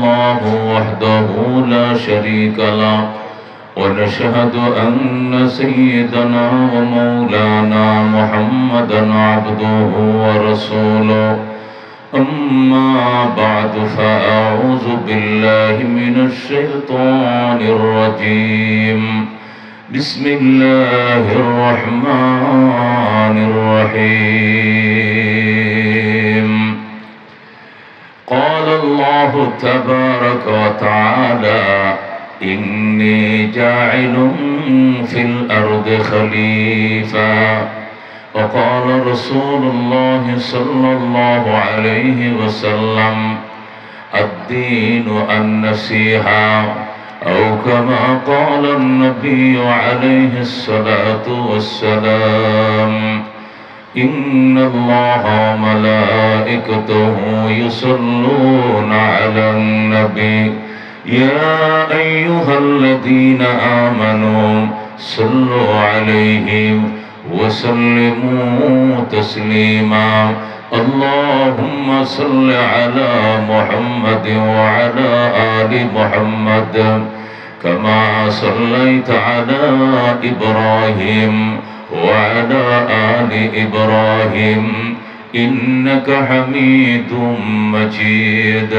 الله وحده لا شريك له ونشهد أن سيدنا ومولانا محمدا عبده ورسوله أما بعد فأعوذ بالله من الشيطان الرجيم بسم الله الرحمن الرحيم قال الله تبارك وتعالى إني جاعل في الأرض خليفة وقال رسول الله صلى الله عليه وسلم الدين النصيحة أو كما قال النبي عليه الصلاة والسلام إن الله وملائكته يصلون على النبي يا أيها الذين آمنوا صلوا عليه وسلموا تسليما اللهم صل على محمد وعلى آل محمد كما صليت على إبراهيم وعلى آل إبراهيم إنك حميد مجيد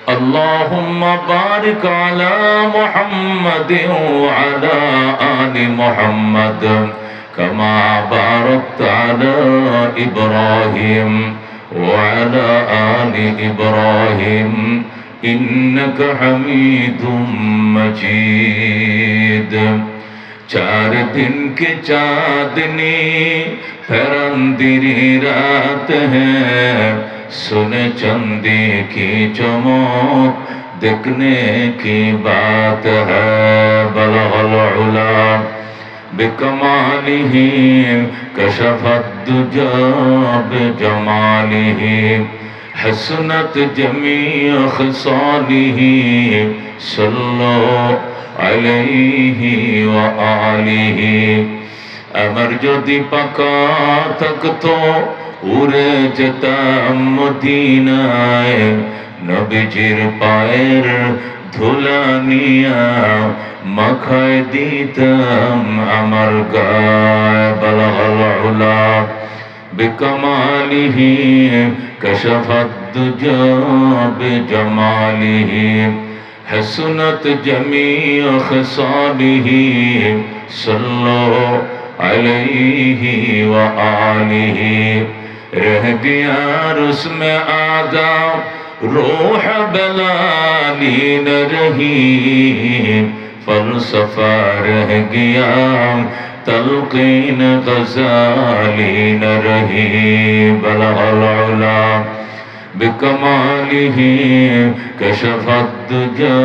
اللهم بارك على محمد وعلى آل محمد كما باركت على إبراهيم وعلى آل إبراهيم إنك حميد مجيد चार दिन के चाँदनी फरंदरी रात है सुने चंदे की चमक देखने की बात है बलगल उला बिकमालिह कशफत दुजा बिजमालिह हसनत जमी खसालिह सल्लो अलैहि व आलिहि अमर যদি পাকা থাকতো উড়ে যেতাম মদিনায় নবীজির পায়ের ধুলা নিয়া মাখায় দিতাম আমার গায়ে বলগল উলা বিকমালিহি কশফত দুজা বিজমালিহি हसनत जमी खसालिह सल्लो अलैहि व आलिहि रह गया उसमें आजा रूह बलाली न रही फलसफा रह गया तलकीन गजाली न रही बलगल उला बिकमालिह कशफत दुजा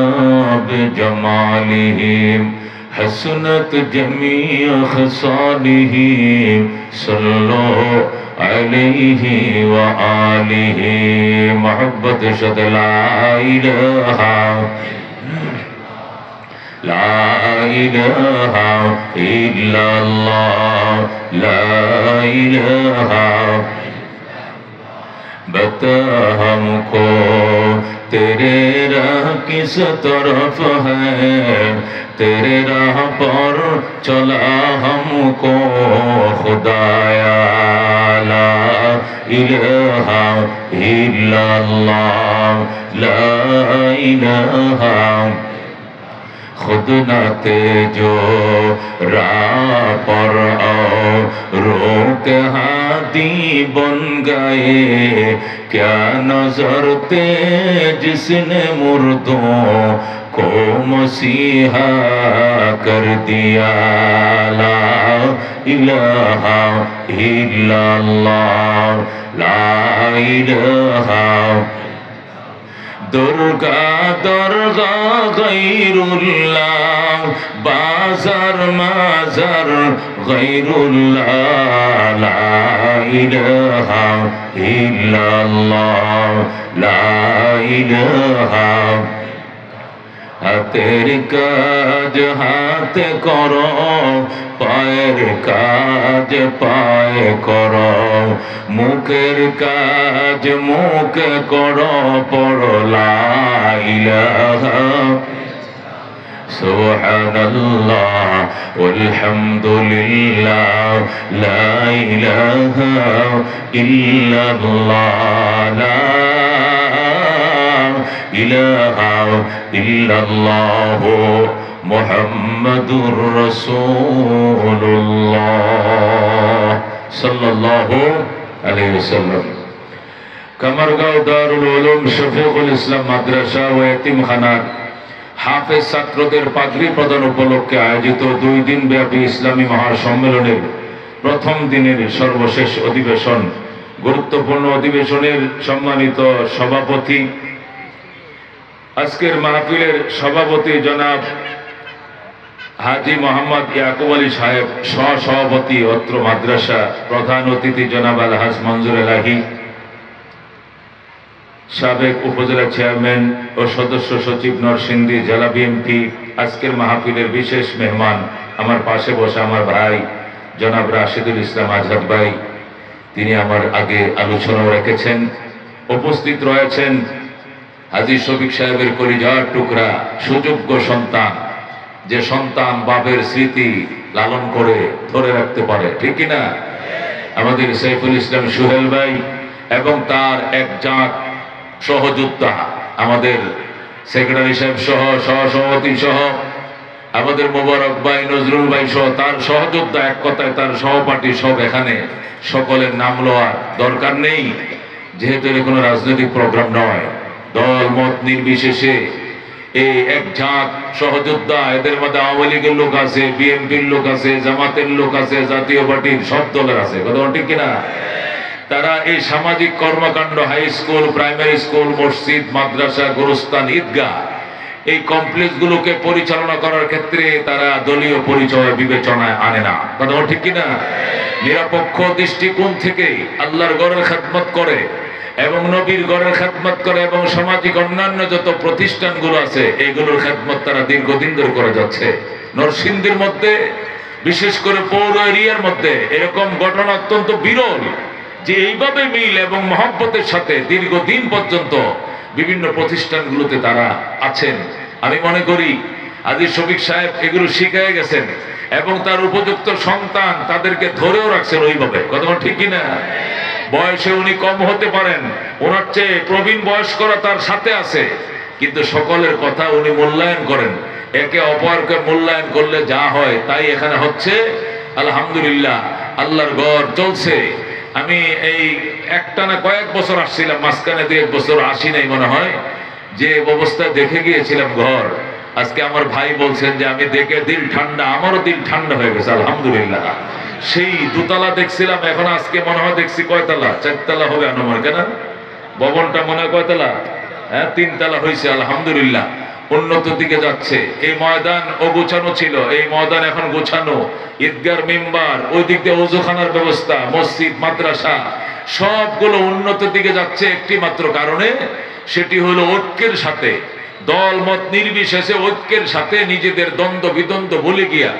बिजमालिह हसनत जमी खसालिह सल्लो अलैहि व आलिहि मोहब्बत शद ला इलाहा इल्लल्लाह ला इलाहा बता हमको तेरे राह किस तरफ है तेरे राह पर चला हमको खुदाया ला इलाहा इल्लल्लाह ला इलाहा खुद न तेजो राह पर आओ रोक हादी बन गए क्या नजर थे जिसने मुर्दों को मसीहा कर दिया ला इलाहा इल्लल्लाह ला इलाहा दुर्गा दुर्गा गैरुल्लाह बाजार माजार गैरुल्लाह ला इलाहा इल्लल्लाह ला इलाहा হাতের কাজ হাতে করো, পায়ের কাজ পায়ে করো, মুখের কাজ মুখে করো, পড়ো লা ইলাহা সুবহানাল্লাহ ওয়ালহামদুলিল্লাহ লা ইলাহা ইল্লাল্লাহ লা ইলাহা ইল্লাল্লাহ মুহাম্মাদুর রাসূলুল্লাহ সাল্লাল্লাহু আলাইহি ওয়াসাল্লাম। কামারগাঁও দারুল উলুম শফিকুল ইসলাম মাদ্রাসা ও এতিমখানার হাফেজ ছাত্রদের পাগড়ি প্রদান উপলক্ষে আয়োজিত 2 দিন ব্যাপী ইসলামী মহাসম্মেলনের প্রথম দিনের সর্বশেষ অধিবেশন, গুরুত্বপূর্ণ অধিবেশনের সম্মানিত সভাপতি, আজকের মাহফিলের সভাপতি জনাব হাজী মোহাম্মদ ইয়াকুব আলী সাহেব, সহসভাপতি অত্র মাদ্রাসা, প্রধান অতিথি জনাব আলহাজ মঞ্জুর এলাহি, সাবেক উপজেলা চেয়ারম্যান ও সদস্য সচিব নরসিংদী জেলা বিএনপি, আজকের মাহফিলের বিশেষ মেহমান আমার পাশে বসা আমার ভাই জনাব রাশিদুল ইসলাম আজাদ ভাই, তিনি আমার আগে আলোচনা রেখেছেন। উপস্থিত রয়েছেন হাজী শফিক সাহেবের কলিজার টুকরা সুযোগ্য সন্তান, যে সন্তান বাপের স্মৃতি লালন করে ধরে রাখতে পারে, ঠিক কিনা, আমাদের সাইফুল ইসলাম সুহেল ভাই, এবং তার এক জাত সহযোদ্ধা আমাদের সেক্রেটারি সাহেব সহ সহসভাপতি সহ আমাদের মোবারক ভাই, নজরুল ভাই সহ তার সহযোদ্ধা, এক কথায় তার সহপাঠী সব এখানে, সকলের নাম লওয়ার দরকার নেই, যেহেতু এর কোনো রাজনৈতিক প্রোগ্রাম নয়, দল মত নির্বিশেষে এই এক ঝাঁক সহযোদ্ধা, এদের মধ্যে আওয়ামী লীগের লোক আছে, বিএনপির লোক আছে, জামাতের লোক আছে, জাতীয় পার্টির সব দলের আছে, কথা ঠিক কিনা, তারা এই সামাজিক কর্মকাণ্ড, হাই স্কুল, প্রাইমারি স্কুল, মসজিদ, মাদ্রাসা, গোরস্থান, ঈদগাহ, এই কমপ্লেক্সগুলোকে পরিচালনা করার ক্ষেত্রে তারা দলীয় পরিচয় বিবেচনায় আনে না, কথা ঠিক কিনা, নিরপেক্ষ দৃষ্টিকোণ থেকে আল্লাহর ঘরের খেদমত করে এবং নবীর ঘরের খেদমত করে এবং সামাজিক অন্যান্য যত প্রতিষ্ঠানগুলো আছে এইগুলোর খেদমত তারা দীর্ঘদিন ধরে করে যাচ্ছে। নরসিংদীর মধ্যে, বিশেষ করে পৌর এরিয়ার মধ্যে এরকম ঘটনা অত্যন্ত বিরল, যে এইভাবে মিল এবং মহব্বতের সাথে দীর্ঘদিন পর্যন্ত বিভিন্ন প্রতিষ্ঠানগুলোতে তারা আছেন। আমি মনে করি হাজী শফিক সাহেব এগুলো শিখিয়ে গেছেন এবং তার উপযুক্ত সন্তান তাদেরকে ধরেও রাখছেন ওইভাবে, কথা ঠিক কিনা, বয়সে উনি কম হতে পারেন, ওনার চেয়ে প্রবীণ বয়স্করা তার সাথে আছে, কিন্তু সকলের কথা উনি মূল্যায়ন করেন, একে অপরকে মূল্যায়ন করলে যা হয় তাই এখানে হচ্ছে। আলহামদুলিল্লাহ, আল্লাহর ঘর চলছে। আমি এই একটানা কয়েক বছর আসছিলাম, মাঝখানে 2-1 বছর আসি নাই মনে হয়, যে অবস্থায় দেখে গিয়েছিলাম ঘর, আজকে আমার ভাই বলছেন যে আমি দেখে দিল ঠান্ডা, আমারও দিল ঠান্ডা হয়ে গেছে আলহামদুলিল্লাহ। সেই দোতলা দেখছিলাম, এখন আজকে মনে হয় দেখছি কয়তলা, 4 তলা হবে আনুমান, কেন ভবনটা মনে হয় কয়তলা, হ্যাঁ 3 তলা হয়েছে আলহামদুলিল্লাহ, উন্নত দিকে যাচ্ছে। এই ময়দান অগোছানো ছিল, এই ময়দান এখন গোছানো, ঈদগার মেম্বার, ওই দিক দিয়ে ওযুখানার ব্যবস্থা, মসজিদ, মাদ্রাসা সবগুলো উন্নত দিকে যাচ্ছে একটি মাত্র কারণে, সেটি হলো ঐক্যের সাথে, দল মত নির্বিশেষে ঐক্যের সাথে নিজেদের দ্বন্দ্ব বিদ্বন্দ্ব ভুলে গিয়া,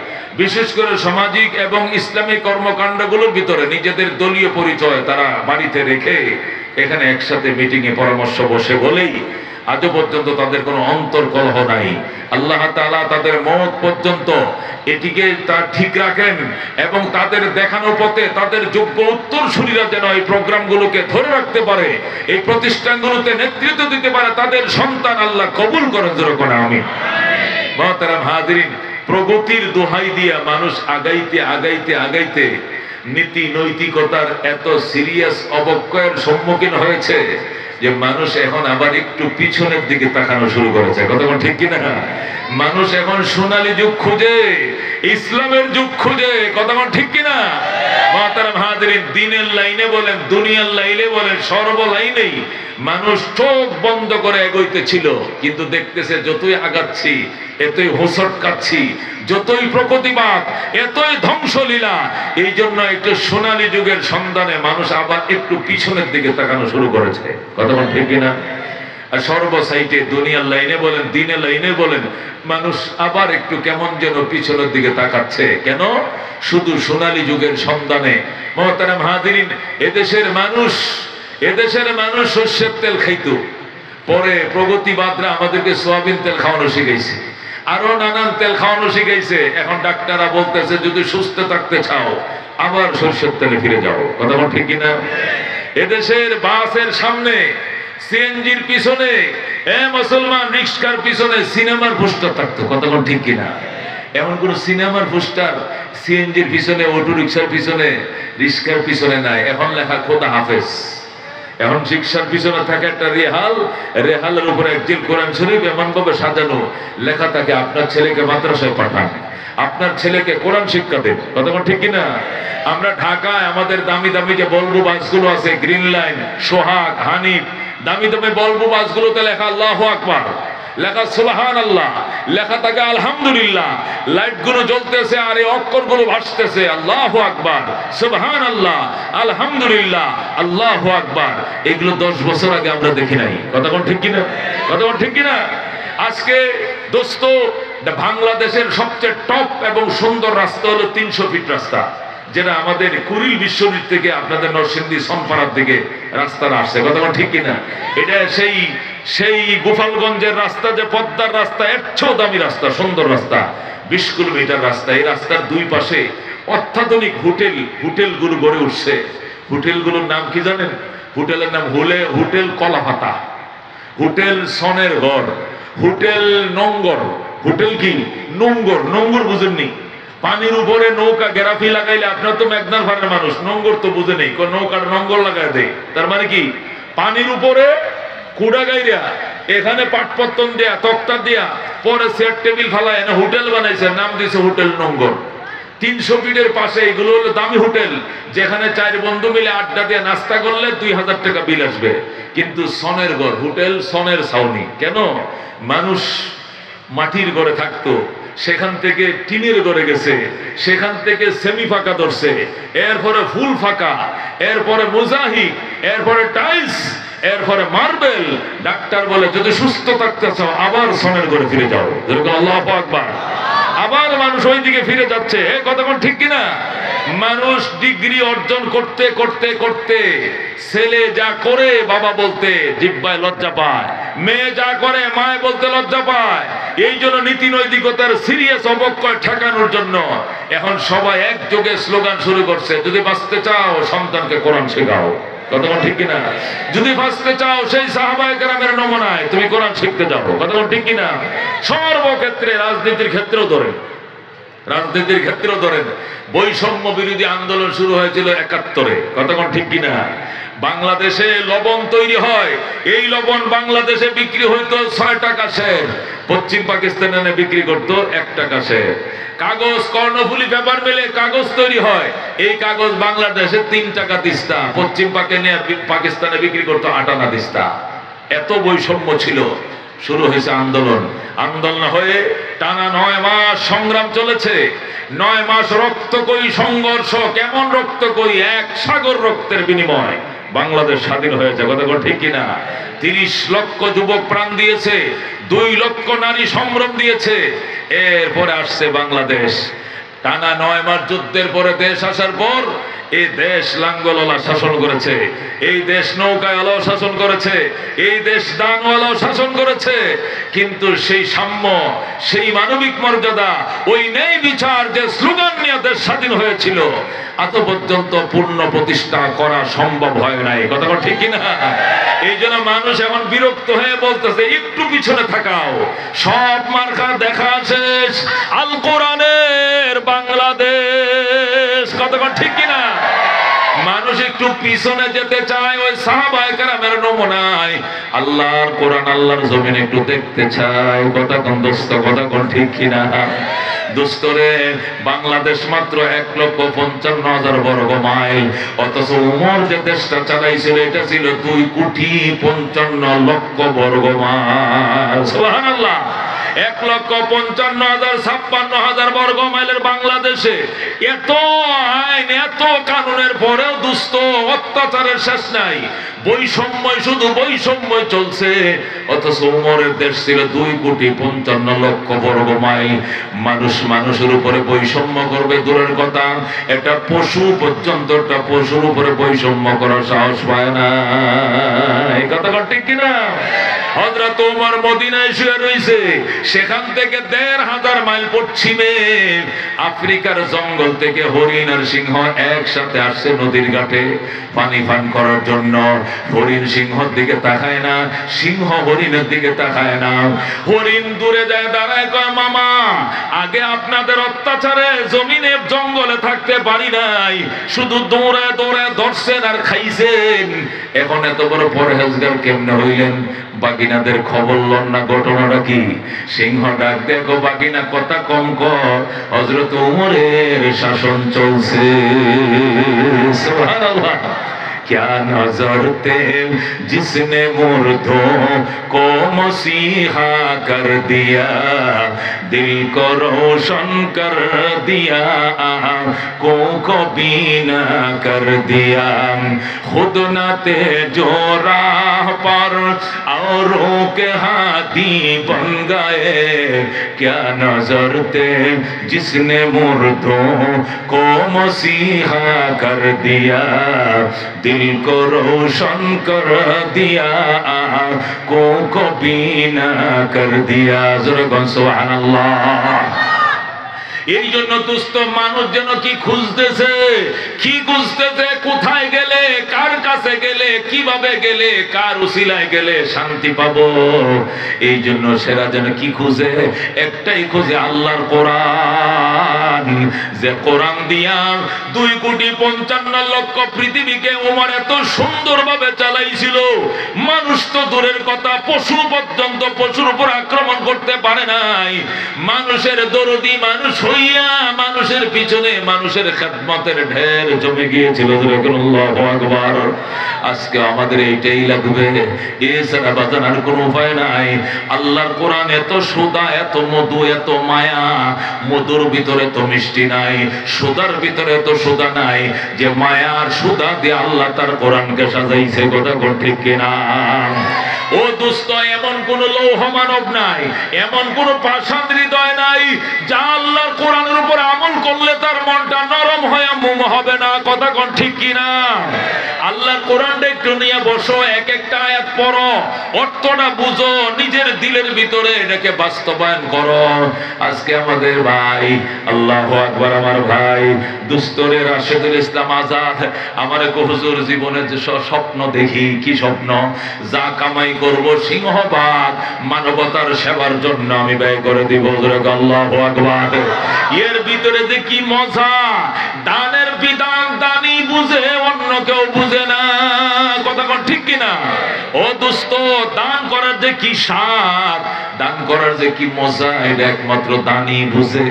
বিশেষ করে সামাজিক এবং ইসলামী কর্মকাণ্ডগুলোর ভিতরে নিজেদের দলীয় পরিচয় তারা বাড়িতে রেখে এখানে একসাথে মিটিংয়ে পরামর্শ বসে বলেই আজও পর্যন্ত তাদের কোনো অন্তর্কলহ নাই। আল্লাহ তাআলা তাদের মওত পর্যন্ত এটিকে তা ঠিক রাখেন এবং তাদের দেখানো পথে তাদের যোগ্য উত্তরসূরিরা যেন এই প্রোগ্রামগুলোকে ধরে রাখতে পারে, এই প্রতিষ্ঠানগুলোতে নেতৃত্ব দিতে পারে, তাদের সন্তান আল্লাহ কবুল করেন, যেরকম আমিন। মুহতারাম হাজিরিন, প্রগতির দোহাই দিয়া মানুষ আগাইতে আগাইতে আগাইতে নীতি নৈতিকতার এত সিরিয়াস অবক্ষয়ের সম্মুখীন হয়েছে যে মানুষ এখন আবার একটু পিছনের দিকে তাকানো শুরু করেছে, কথা ঠিক কিনা, মানুষ এখন সোনালী যুগ খুঁজে, ইসলামের যুগ খুঁজে, কথা ঠিক কিনা। মুহতারাম হাজিরিন, দিনের লাইনে বলেন, দুনিয়ার লাইনে বলেন, সর্ব লাইনেই মানুষ চোখ বন্ধ করে এগোইতেছিল, কিন্তু দেখতেছে যতই আগাচ্ছি এতই হোঁচট খাচ্ছি, যতই প্রগতিবাদ এতই ধ্বংসলীলা। এই জন্য একটু সোনালী যুগের সন্ধানে মানুষ আবার একটু পিছনের দিকে তাকানো শুরু করেছে, কথা ঠিক কিনা। আর সর্বসাইটে দুনিয়ার লাইনে বলেন দিনের লাইনে বলেন মানুষ আবার একটু কেমন যেন পিছনের দিকে তাকাচ্ছে। কেন? শুধু সোনালী যুগের সন্ধানে। মুহতারাম হাজিরিন, এদেশের মানুষ সর্ষের তেল খাইতো, পরে প্রগতিবাদরা আমাদেরকে সোয়াবিন তেল খাওয়ানো শিখাইছে, আরো নানান তেল খাওয়ানো শিখাইছে। এখন ডাক্তাররা বলতেছে যদি সুস্থ থাকতে চাও আবার সর্ষের তেলে ফিরে যাও। কথা বল ঠিক কিনা? এদেশের বাসের সামনে, সিএনজির পিছনে, মুসলমান রিক্সার পিছনে সিনেমার পোস্টার থাকতো। কথা বল ঠিক কিনা? এমন কোন সিনেমার পোস্টার সিএনজির পিছনে, অটো রিক্সার পিছনে, রিক্সার পিছনে নাই। এখন লেখা খোদা হাফেজ। এখন রিক্সার পিছনে থাকে একটা রেহালের উপরে একজিল কোরআন শরীফ এমন ভাবে সাজানো, লেখা থাকে আপনার ছেলেকে মাদ্রাসায় পাঠান, আপনার ছেলেকে কোরআন শিক্ষা দেন। কথা বল ঠিক কিনা? আমরা ঢাকায় আমাদের দামি দামি যে বলবো বাসগুলো আছে, গ্রিন লাইন, সোহাগ, হানিফ, দামি দামি বলবো বাসগুলোতে লেখা আল্লাহু আকবার, লেখা সুবহানাল্লাহ, লেখা থাকে আলহামদুলিল্লাহ, লাইট গুলো জ্বলতেছে আর এই অক্ষর গুলো ভাসতেছে আল্লাহু আকবার, সুবহানাল্লাহ, আলহামদুলিল্লাহ, আল্লাহু আকবার। এগুলো 10 বছর আগে আমরা দেখি নাই। কথা বল ঠিক কিনা? কথা বল ঠিক কিনা? আজকে দোস্ত, বাংলাদেশের সবচেয়ে টপ এবং সুন্দর রাস্তা হলো 300 ফিট রাস্তা, যেটা আমাদের কুড়িল বিশ্বজিৎ থেকে আপনাদের নরসিংদী সোনপাড়ার দিকে রাস্তাটা আসছে। কথা বল ঠিক কিনা? এটা সেই গোপালগঞ্জের রাস্তা, যে পদ্মার রাস্তা, এর চেয়েও দামি রাস্তা, সুন্দর রাস্তা, 20 কিলোমিটার রাস্তা। এই রাস্তার দুই পাশে অত্যাধুনিক হোটেলগুলো গড়ে উঠছে। হোটেলগুলোর নাম কি জানেন? হোটেলের নাম হোটেল কলাপাতা, হোটেল সনের ঘর, হোটেল নঙ্গর। হোটেল কি? নোঙ্গর বুঝেননি? পানির উপরে নৌকা গেরাফি লাগাইলে, আপনার তো মেঘনার ফারের মানুষ, নোঙ্গর তো বুঝে নেই, নৌকার নঙ্গর লাগাই দেয়। তার মানে কি? পানির উপরে কুড়া গাইরা এখানে পাটপত্তন দেয়া, তক্তা দেয়া, পরে চেয়ার টেবিল ফালায় না হোটেল বানাইছে, নাম দিয়েছে হোটেল নঙ্গর। 300 ফিটের পাশে এগুলো হলো দামি হোটেল, যেখানে 4 বন্ধু মিলে আড্ডা দিয়ে নাস্তা করলে 2000 টাকা বিল আসবে। কিন্তু সনের ঘর, হোটেল সনের ছাউনি। কেন? মানুষ মাটির ঘরে থাকতো, সেখান থেকে টিনের ঘরে গেছে, সেখান থেকে সেমি ফাঁকা ধরছে, এরপরে ফুল ফাঁকা, এরপরে মোজাহিক, এরপরে টাইলস, এরপরে মার্বেল। ডাক্তার বলে যদি সুস্থ থাকতে চাও আবার সনের ঘরে ফিরে যাও। যেরকম আল্লাহু আকবার। আবার মানুষ ওই দিকে ফিরে যাচ্ছে। এই কথা কোন ঠিক কিনা? মানুষ ডিগ্রি অর্জন করতে করতে করতে, ছেলে যা করে বাবা বলতে জিহ্বায় লজ্জা পায়, মেয়ে যা করে মায় বলতে লজ্জা পায়। এই জন্য নীতি নৈতিকতার সিরিয়াস অবক্ষয় ঠেকানোর জন্য এখন সবাই একযোগে স্লোগান শুরু করছে, যদি বাঁচতে চাও সন্তানকে কোরআন শেখাও। কথা ঠিক কিনা? যদি বাঁচতে চাও সেই সাহাবায়ে কেরামের নমুনায় তুমি কোরআন শিখতে যাও। কথা ঠিক কিনা? সর্বক্ষেত্রে, রাজনীতির ক্ষেত্রেও ধরেন, বৈষম্য বিরোধী আন্দোলন শুরু হয়েছিল 71-এ। কথা ঠিক কিনা? বাংলাদেশে লবণ তৈরি হয়, এই লবণ বাংলাদেশে বিক্রি হইতো 6 টাকা সের, পশ্চিম পাকিস্তানে বিক্রি করতো 1 টাকা সের। কাগজ, কর্ণফুলী পেপার মিলে কাগজ তৈরি হয়, এই কাগজ বাংলাদেশে 3 টাকা দিস্তা, পশ্চিম পাকিস্তানে বিক্রি করতো 58 দিস্তা। এত বৈষম্য ছিল। শুরু হয়েছে আন্দোলন হয়ে টানা 9 মাস সংগ্রাম চলেছে। 9 মাস রক্তকয়ী সংঘর্ষ। কেমন রক্তকয়ী? 1 সাগর রক্তের বিনিময় বাংলাদেশ স্বাধীন হয়েছে। কথা ঠিক কিনা? 30 লক্ষ যুবক প্রাণ দিয়েছে, 2 লক্ষ নারী সম্ভ্রম দিয়েছে। এরপরে আসছে বাংলাদেশ। টানা 9 মাস যুদ্ধের পরে দেশ আসার পর এই দেশ লাঙ্গলওয়ালা শাসন করেছে, এই দেশ নৌকাওয়ালাও শাসন করেছে, এই দেশ দানওয়ালাও শাসন করেছে। কিন্তু সেই সাম্য, সেই মানবিক মর্যাদা, ওই ন্যায় বিচার যে স্লোগান নিয়ে দেশ স্বাধীন হয়েছিল, এত পর্যন্ত পূর্ণ প্রতিষ্ঠা করা সম্ভব হয় নাই। কথা ঠিক কিনা? এই জন্য মানুষ এখন বিরক্ত হয়ে বলতেছে একটু পিছনে থাকাও, সব মার্কা দেখা শেষ, আল কোরআনের বাংলাদেশ। কথা ঠিক কিনা? মানুষ একটু পিছনে যেতে চায়, ওই সাহাবায়ে কেরামের নমুনায় আল্লাহর কোরআন, আল্লাহর জমিন একটু দেখতে চায়। কথা কোন দোস্ত? কথা কোন ঠিক কিনা? দোস্তরে, বাংলাদেশ মাত্র 1,55,000 বর্গ মাইল, অথচ উমর যে দেশটা চালাইছিল এটা ছিল 2,55,00,000 বর্গ মাইল। সুবহানাল্লাহ। 1,55,000 56,000 বর্গ মাইলের বাংলাদেশে এত আইন এত কানুনের পরেও দুস্থ অত্যাচারের শেষ নাই। বৈষম্য শুধু বৈষম্য চলছে। অথচ উমরের দেশ ছিল 2,55,00,000 বর্গ মাইল। মানুষ মানুষের উপরে বৈষম্য করবে দূরের কথা, একটা পশু পর্যন্ত একটা পশুর উপরে বৈষম্য করার সাহস পায় না। এই কথা ঠিক কিনা? হযরত ওমর মদিনায় শুয়ে রয়েছে, সেখান থেকে 1,500 মাইল পশ্চিমে আফ্রিকার জঙ্গল থেকে হরিণ আর সিংহ একসাথে আসছে নদীর ঘাটে পানি পান করার জন্য। হরিণ সিংহর দিকে তাকায় না, সিংহ হরিণের দিকে তাকায় না। হরিণ দূরে যায়, দাঁড়ায়, কয় মামা, আগে আপনাদের অত্যাচারে জমিনে জঙ্গলে থাকতে পারি নাই, শুধু দৌড়ায় দৌড়ায় ধরছেন আর খাইছেন, এখন এত বড় পরহেজগার কেমনে হইলেন? বাগিনাদের খবর লন না, ঘটনাটা কি? সিংহ ডাক দেখো, বাগিনা কথা কম কর, হযরত উমরের শাসন চলছে। সুবহানাল্লাহ। क्या नजर थे जिसने मुर्दों को मसीहा कर दिया, दिल को रोशन कर दिया, आँखों को बीना कर दिया, खुद न थे जो राह पर औरों के हाथी बन गए, क्या नजर थे जिसने मुर्दों को मसीहा कर दिया, दिल को रोशन कर दिया, आँखों को बीना कर दिया। सुबहानाल्लाह। এই জন্য দুস্থ মানুষ যেন কি খুঁজতেছে, কি খুঁজতেছে, কোথায় গেলে, কার কাছে গেলে, কিভাবে গেলে, কার উসিলায় গেলে শান্তি পাবো। এই জন্য সেরা যেন কি খুঁজে, একটাই খুঁজে, আল্লাহর কোরআন। যে কোরআন দিয়া 2,55,00,000 পৃথিবীকে ওমর এত সুন্দরভাবে চালাইছিল, মানুষ তো দূরের কথা, পশু পর্যন্ত পশুর উপর আক্রমণ করতে পারে নাই। মানুষের দরদি মানুষ হইয়া মানুষের পিছনে মানুষের খেদমতের ঢের জমে গিয়েছিল। আল্লাহু আকবার। আজকে আমাদের এইটাই লাগবে, এছাড়া বাজার আর কোনো উপায় নাই। আল্লাহর কোরআন এত সুদা, এত মধু, এত মায়া। মধুর ভিতরে তো মিষ্টি নাই, সুদার ভিতরে তো সুদা নাই, যে মায়া আর সুদা দিয়ে আল্লাহ তার কোরআনকে সাজাইছে। কথা ঠিক কিনা? ও দুস্থ, এমন কোন লৌহ মানব নাই, এমন কোন পাষাণ হৃদয় নাই যা আল্লাহর কোরআনের উপর আমল করলে তার মনটা নরম হয়ে মোম হবে না। কথা কোন ঠিক কিনা? আল্লাহর কোরআনটা একটু নিয়ে বসো, এক একটা আয়াত পড়ো, অর্থটা বুঝো, নিজের দিলের ভিতরে এটাকে বাস্তবায়ন করো। আজকে আমাদের ভাই, আল্লাহু আকবার, আমার ভাই দুস্তরে রাশেদুল ইসলাম আজাদ আমার হুজুর জীবনে যে স্বপ্ন দেখি, কি স্বপ্ন? যা কামাই করব সিংহভাগ মানবতার সেবার জন্য আমি ব্যয় করে দিব। আল্লাহু আকবার। এর ভিতরে যে কি মজা! দানের বিধান দানি বুঝে, অন্য কেউ বুঝে না। কথা কোন ঠিক কিনা? ও দোস্ত, দান করার যে কি স্বাদ, দান করার যে কি মজা, এটা একমাত্র দানি বুঝে।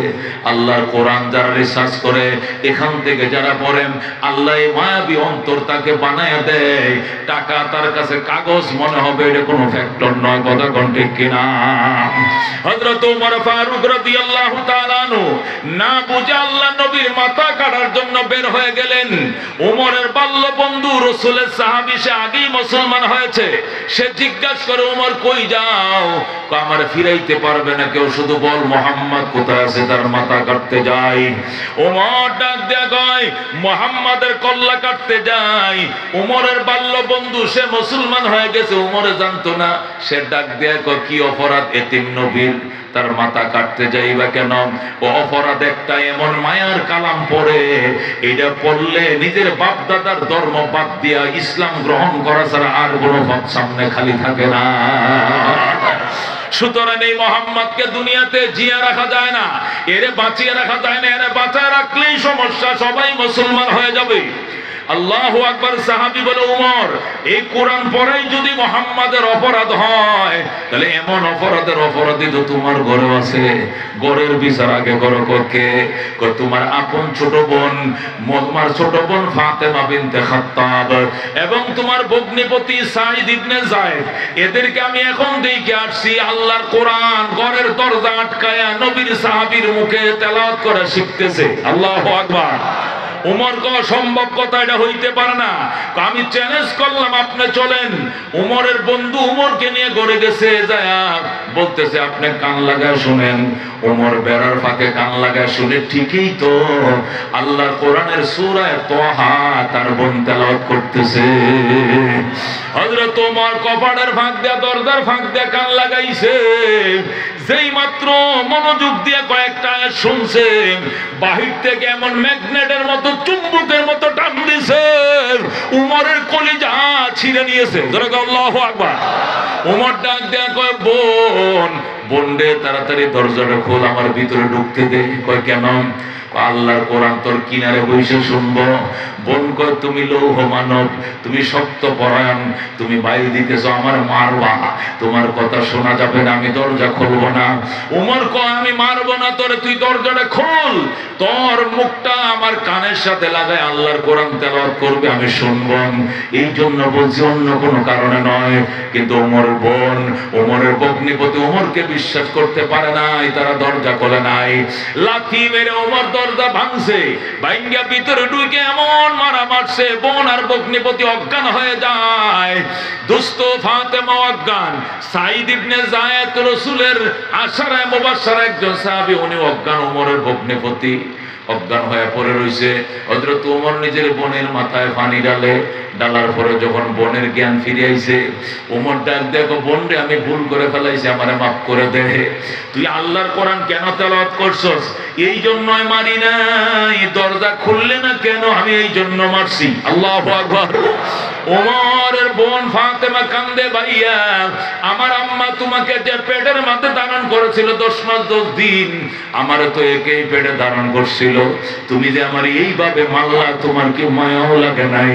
আল্লাহর কোরআন যারা রিসার্চ করে, এখান থেকে যারা পড়েন, আল্লাহ মায়াবী অন্তর তাকে বানায় দেয়। টাকা তার কাছে কাগজ মনে হবে, এটা কোনো ফ্যাক্টর নয়। কথা কোন ঠিক কিনা? হযরত ওমর ফারুক রাদিয়াল্লাহু তাআলা আনহু না বুঝে আল্লাহ নবীর মাথা কাটার জন্য বের হয়ে গেলেন। ওমরের বাল্য বন্ধু রাসূলের সাহাবী, সে আগেই মুসলমান হয়েছে। সে জিজ্ঞাসা করে, ওমর কই যাও? আমার ফিরাইতে পারবে না কেউ, শুধু বল মুহাম্মদ কোথায় আছে, তার মাথা কাটতে যাই। ওমর ডাক দেয়া কয়, মুহাম্মাদের কল্লা কাটতে যাই। ওমরের বাল্য বন্ধু, সে মুসলমান হয়ে গেছে, ওমরে জানতো না। সে ডাক দেয়া কয়, কি অপরাধ এতিম নবীর, তার মাথা কাটতে যাইবা কেন? ও অপরাধ একটা, এমন মায়ার কালাম পড়ে, এটা পড়লে নিজের বাপ দাদার ধর্ম বাদ দিয়া ইসলাম গ্রহণ করা ছাড়া আর কোনো পথ সামনে খালি থাকে না। সুতরাং এই মুহাম্মদকে দুনিয়াতে জিয়া রাখা যায় না, এরে বাঁচিয়ে রাখা যায় না। এরে বাঁচায় রাখলেই সমস্যা, সবাই মুসলমান হয়ে যাবে। আল্লাহু আকবার। সাহাবী বলে, ওমর, এই কোরআন পড়াই যদি মুহাম্মাদের অপরাধ হয়, তাহলে এমন অপরাধের অপরাধী তো তোমার ঘরেও আছে। ঘরের বিচার আগে করো কে? তোমার আপন ছোট বোন, তোমার ছোট বোন ফাতেমা বিনতে খাত্তাব এবং তোমার ভগ্নিপতি সাঈদ ইবনে যায়েদ, এদেরকে আমি এখন দেখে আসছি আল্লাহর কোরআন ঘরের দরজা আটকায়া নবীর সাহাবীর মুখে তেলাওয়াত করে শিখতেছে। আল্লাহু আকবার। উমর কো সম্ভব কথা এটা হইতে পারে না। আমি চ্যালেঞ্জ করলাম, আপনি চলেন। উমরের বন্ধু উমরকে নিয়ে ঘরে গেছে, যায় বলতেছে, আপনি কান লাগায় শুনেন। উমর বেড়ার ফাঁকে কান লাগায় শুনে, ঠিকই তো, আল্লাহর কোরআনের সূরা তাহা তার বোন তেলাওয়াত করতেছে। হযরত ওমর কপাড়ের ফাঁক দিয়া, দরজার ফাঁক দিয়া কান লাগাইছে। যেই মাত্র মনোযোগ দিয়ে কয়েকটা আয়াত শুনছে, বাহির থেকে এমন ম্যাগনেটের মতো, চুম্বকের মতো টান দিছে, উমরের কলিজা ছিঁড়ে নিয়েছে। আল্লাহু আকবার। উমর ডাক দেয়া কয়, বোন, বোন রে, তাড়াতাড়ি দরজাটা খোল, আমার ভিতরে ঢুকতে দে। কয়, কেন? আল্লাহর কোরআন তোর কিনারে বসে শুনবো। বোন কয়, তুমি লৌহ মানব, তুমি শক্ত পরায়ণ, তুমি বাইর দিতেছ, আমার মারবা, তোমার কথা শোনা যাবে না, আমি দরজা খুলবো না। উমর কয়, আমি মারবো না তোরে, তুই দরজাটা খোল, তোর মুখটা আমার কানের সাথে লাগায় আল্লাহর কোরআন তেলাওয়াত করবে, আমি শুনবো। এই জন্য বলছি, অন্য কোনো কারণে নয়। কিন্তু উমরের বোন, উমরের ভগ্নিপতি উমরকে বিশ্বাস করতে পারে নাই, তারা দরজা খোলে নাই। লাথি মেরে উমর দরজা ভাঙছে, ভাঙ্গা ভিতরে ঢুকে এমন মারা মারছে, বোন আর ভগ্নিপতি অজ্ঞান হয়ে যায়। দুস্থ ফাতেমা অজ্ঞান, সাঈদ ইবনে যায়েদ রাসূলের আশারায়ে মুবাশশারা একজন সাহাবী, উনি অজ্ঞান, উমরের ভগ্নিপতি অজ্ঞান হয়ে পড়ে রয়েছে। হযরত ওমর নিজের বোনের মাথায় পানি ডালার পরে যখন বোনের জ্ঞান ফিরে আইছে, ওমর ডাক দেখো, বোন রে, আমি ভুল করে ফেলাইছি, আমারে মাফ করে দে। তুই আল্লাহর কোরআন কেন তেলাওয়াত করছস? এই জন্যই মারি নাই। দরজা খুললে না কেন? আমি এই জন্য মারছি। আল্লাহু আকবার। ওমরের বোন ফাতেমা কান্দে, ভাইয়া, আমার আম্মা তোমাকে যে পেটের মধ্যে ধারণ করেছিল 10 মাস 10 দিন, আমারে তো একই পেটে ধারণ করছিল, তুমি যে আমার এইভাবে মারলা, তোমার কি মায়াও লাগে নাই?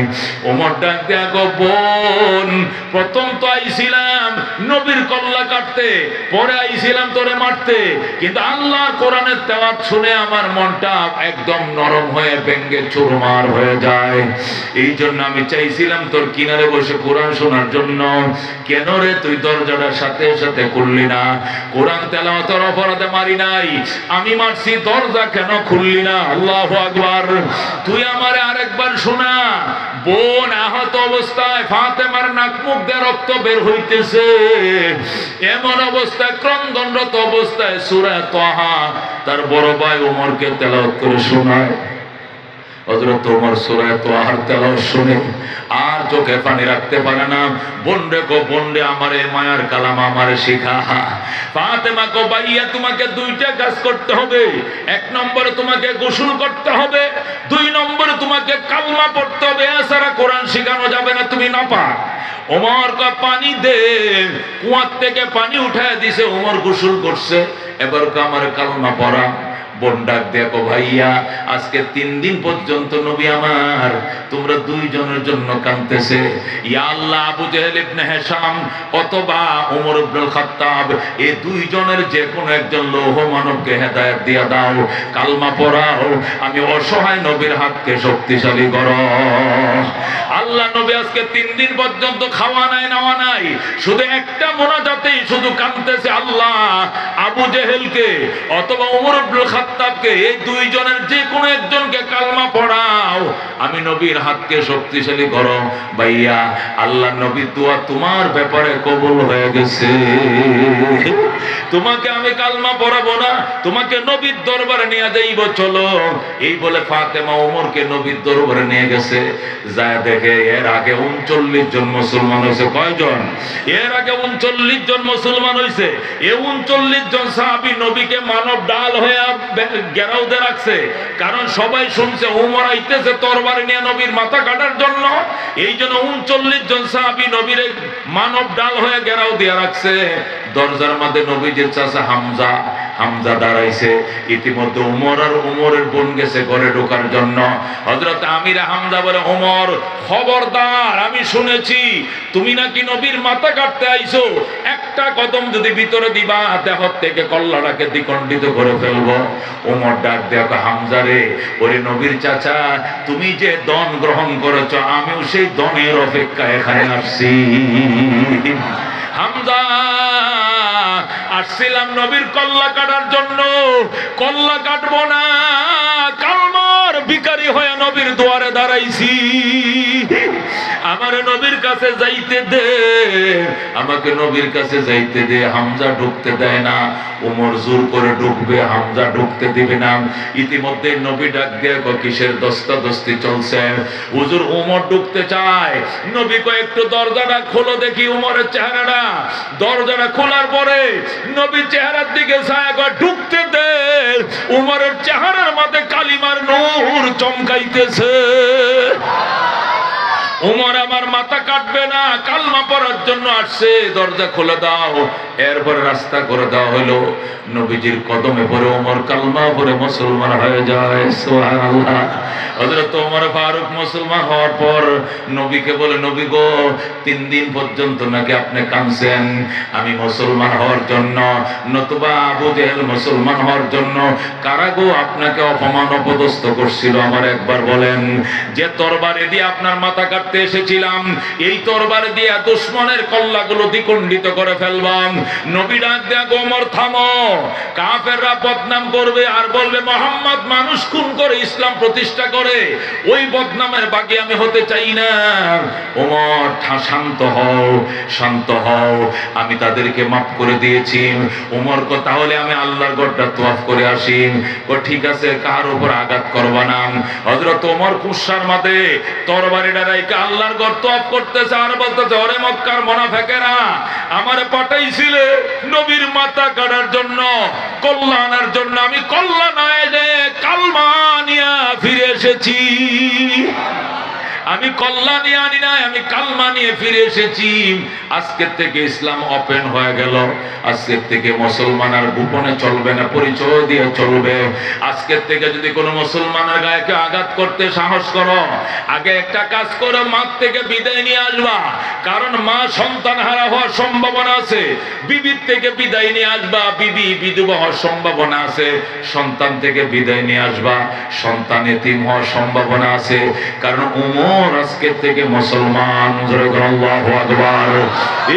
ওমর ডাক দেখো, বোন, প্রথম তো আইছিলাম নবীর কল্লা কাটতে, পরে আইছিলাম তোরে মারতে, কিন্তু আল্লাহ কোরআনের তেলাওয়াত শুনে আমার মনটা একদম নরম হয়ে ভেঙ্গে চুরমার হয়ে যায়। এই জন্য আমি চাইছিলাম তোর কিনারে বসে কোরআন শোনার জন্য। কেন রে তুই দরজাটার সাথে সাথে খুললি না? কোরআন তেলাওয়াতের অপরাধে মারি নাই, আমি মারছি, দরজা কেন খুললি না? আল্লাহু আকবার। তুই আমারে আরেকবার শোনা। বোন আহত অবস্থায়, ফাতেমার নাক মুখ দিয়ে রক্ত বের হইতেছে, এমন অবস্থায়, ক্রন্দনরত অবস্থায় সূরা তাহা তার বড় ভাই ওমরকে তেলাওয়াত করে শোনায়। হযরত ওমর সূরা তাহার তেলাওয়াত শুনে আর চোখে পানি রাখতে পারে না। বোন রে গো, বোন রে, আমারে মায়ার কালাম আমারে শিখা। ফাতেমা কো, ভাইয়া, তোমাকে দুইটা কাজ করতে হবে। 1 নম্বরে তোমাকে গোসল করতে হবে, 2 নম্বরে তোমাকে কালমা পড়তে হবে, এছাড়া কোরআন শেখানো যাবে না, তুমি নাপাক। ওমর কো, পানি দে। কুয়ার থেকে পানি উঠায় দিছে, ওমর গোসল করছে। এবার কো, আমার কালমা পড়া। বোন ডাক দেখো, ভাইয়া, আজকে 3 দিন পর্যন্ত নবী আমার তোমরা 2 জনের জন্য কাঁদতেছে। ইয়া আল্লাহ, আবু জেহেল ইবনে হিশাম অথবা ওমর ইবনুল খাত্তাব, এই 2 জনের যে কোনো একজন লৌহ মানবকে হেদায়েত দিয়া দাও, কালমা পড়াও, আমি অসহায় নবীর হাতকে শক্তিশালী করো। আল্লাহ নবী আজকে 3 দিন পর্যন্ত খাওয়া নাই, নাওয়া নাই, শুধু একটা মোনাজাতেই শুধু কাঁদতেছে, আল্লাহ, আবু জেহেলকে অথবা ওমর ইবনুল খাত্তাবকে, এই 2 জনের যে কোনো একজনকে কালমা পড়াও, আমি নবীর হাতকে শক্তিশালী করো। ভাইয়া, আল্লাহ নবীর দোয়া তোমার ব্যাপারে কবুল হয়ে গেছে। তোমাকে আমি কালমা পড়াবো না, তোমাকে নবীর দরবারে নিয়ে যাইব, চলো। এই বলে ফাতেমা ওমরকে নবীর দরবারে নিয়ে গেছে। যায় দেখে এর আগে 39 জন মুসলমান হয়েছে। কয়জন? এর আগে 39 জন মুসলমান হয়েছে। এই 39 জন সাহাবী নবীকে মানব ডাল হয়ে ঘেরাও দিয়ে রাখছে, কারণ সবাই শুনছে ওমর আইতেছে তরবারি নিয়ে নবীর মাথা কাটার জন্য। এই জন্য 39 জন সাহাবী নবীর মানব ডাল হয়ে ঘেরাও দিয়ে রাখছে। দরজার মধ্যে নবীজির চাচা হামজা হামজা দাঁড়াইছে। ইতিমধ্যে উমর আর উমরের বোন গেছে ঘরে ঢোকার জন্য। হযরত আমির হামজা বলে, ওমর খবরদার, আমি শুনেছি তুমি নাকি নবীর মাথা কাটতে আইছো, একটা কদম যদি ভিতরে দিবা দেহ থেকে কল্লাটাকে দ্বিখণ্ডিত করে ফেলবো। ওমর ডাক দেখো, হামজা রে, ওরে নবীর চাচা, তুমি যে দন গ্রহণ করেছো আমিও সেই দনের অপেক্ষা এখানে আসছি। হামজা, আসছিলাম নবীর কল্লা কাটার জন্য, কল্লা কাটবো না, কালমার ভিখারি হয়ে নবীর দুয়ারে দাঁড়াইছি। আমার নবীর কাছে যাইতে দে, আমাকে নবীর কাছে যাইতে দে। হামজা ঢুকতে দেয় না। ওমর জোর করে ঢুকবে, হামজা ঢুকতে দিবে না। ইতিমধ্যে নবী ডাক দিয়ে কিসের দস্তাদস্তি চলছে। হুজুর ওমর ঢুকতে চায়, নবী কয় একটু দরজাটা খোলো দেখি ওমরের চেহারাটা। দরজাটা খোলার পরে নবী চেহারার দিকে ছায়া কয়, ঢুকতে দে। ওমরের চেহারার মধ্যে কালিমার নূর চমকাইতেছে। ওমর আমার মাথা কাটবে না, কালমা পড়ার জন্য আসছে, দরজা খুলে দাও। এরপরে রাস্তা করে দেওয়া হলো। নবীজির কদমে পড়ে ওমর কালমা পড়ে মুসলমান হয়ে যায়। সুবহানাল্লাহ। হযরত ওমর ফারুক মুসলমান হওয়ার পর নবীকে বলে, নবী গো, 3 দিন পর্যন্ত নাকি আপনি কাঁদছেন আমি মুসলমান হওয়ার জন্য, নতুবা আবু জেহেল মুসলমান হওয়ার জন্য। কারা গো আপনাকে অপমান অপদস্থ করছিল আমার একবার বলেন। যে তরবারি দিয়ে আপনার মাথা কাটতে এসেছিলাম, এই তরবারি দিয়ে দুশমনের কল্লাগুলো দ্বিখণ্ডিত করে ফেলবাম। নবী ডাক দেয়া, ওমর থামো, কাফেররা বদনাম করবে আর বলবে মুহাম্মদ মানুষ খুন করে ইসলাম প্রতিষ্ঠা করে, ওই বদনামের বাকি আমি হতে চাই না। ওমর শান্ত হও, শান্ত হও, আমি তাদেরকে মাফ করে দিয়েছি। ওমর কো তাহলে আমি আল্লাহর ঘরটা তওয়াফ করে আসি। কো ঠিক আছে, কার উপর আঘাত করবা না। হযরত ওমর কুশার মাঝে তরবারিটা রাইখা আল্লাহর ঘর তওয়াফ করতেছে আর বলতেছে, ওরে মক্কার মুনাফিকেরা, আমারে পাঠাইছিলে নবীর মাথা কাটার জন্য, কল্লা আনার জন্য, আমি কল্লা না এনে কালমা নিয়ে ফিরে এসেছি। আমি কল্লা নিয়ে আনি নাই, আমি কালমা নিয়ে ফিরে এসেছি। আজকের থেকে ইসলাম ওপেন হয়ে গেল। আজকের থেকে মুসলমান আর গোপনে চলবে না, পরিচয় দিয়ে চলবে। আজকের থেকে যদি কোনো মুসলমানের গায়ে কেউ আঘাত করতে সাহস করো, আগে একটা কাজ করো, মা থেকে বিদায় নিয়ে আসবা। কারণ মা সন্তান হারা হওয়ার সম্ভাবনা আছে। বিবির থেকে বিদায় নিয়ে আসবা, বিবি বিধবা হওয়ার সম্ভাবনা আছে। সন্তান থেকে বিদায় নিয়ে আসবা, সন্তান এতিম হওয়ার সম্ভাবনা আছে। কারণ আজকের থেকে মুসলমান। আল্লাহু আকবার।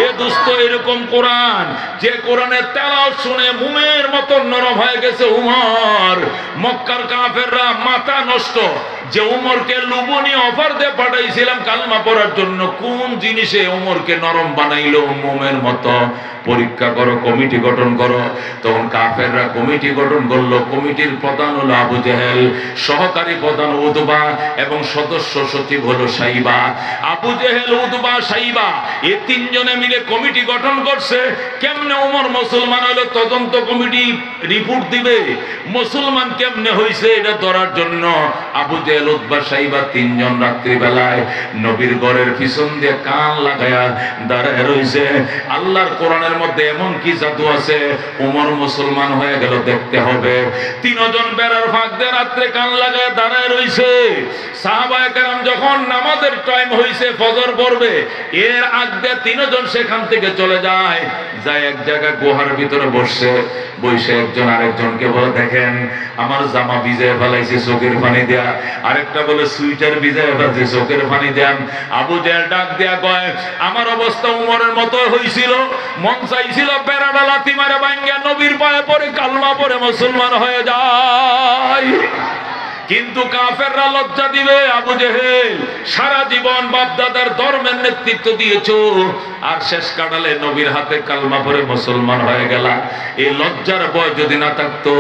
এ দোস্ত, এরকম কোরআন, যে কোরআনের তেলাওয়াত শুনে মুমের মতো নরম হয়ে গেছে উমর। মক্কার কাফেররা মাথা নষ্ট। যে উমরকে লুবনীয় অফার দিয়ে পাঠাইছিলাম কালমা পড়ার জন্য, কোন জিনিসে উমরকে নরম বানাইলো মোমের মতো? পরীক্ষা করো, কমিটি গঠন করো। তখন কাফেররা কমিটি গঠন করলো। কমিটির প্রধান হলো আবু জেহেল, সহকারী প্রধান উতবা এবং সদস্য সচিব হলো সাইবা। আবু জেহেল, উতবা, সাইবা এই 3 জনে মিলে কমিটি গঠন করছে। কেমনে ওমর মুসলমান হলো তদন্ত কমিটি রিপোর্ট দিবে। মুসলমান কেমনে হইছে এটা ধরার জন্য আবু জেহেল, উতবা, সাইবা 3 জন রাত্রিবেলায় নবীর ঘরের পিছন দিয়ে কান লাগায়া দাঁড়ায় রইছে। আল্লাহর কোরআনের মধ্যে এমন কি জাদু আছে, ওমর মুসলমান হয়ে গেল দেখতে হবে। 3 জন বেড়ার ফাঁক দিয়ে রাত্রে কান লাগায় দাঁড়ায় রইছে। সাহাবায়ে কেরাম যখন নামাজের টাইম হইছে, ফজর পড়বে, এর আগে 3 জন সেখান থেকে চলে যায়। যায় এক জায়গায় গুহার ভিতরে বসে। বসে একজন আরেকজনকে বলে, দেখেন আমার জামা ভিজায় ফেলাইছে চোখের পানি দেয়া। আরেকটা বলে সুইটার ভিজায় ফেলাইছে চোখের পানি দেন। আবু জেহেল ডাক দেয়া কয়, আমার অবস্থা উমরের মতো হইছিল। মন চাইছিল বেড়াটা লাথি মারে ভাঙ্গা নবীর পায়ে পড়ে কালমা পড়ে মুসলমান হয়ে যায়। কিন্তু কাফেররা লজ্জা দিবে। আবু জেহেল, সারা জীবন বাপদাদার ধর্মের নেতৃত্ব দিয়েছো, আর শেষ কাটালে নবীর হাতে কালমা পড়ে মুসলমান হয়ে গেলা। এই লজ্জার ভয় যদি না থাকতো,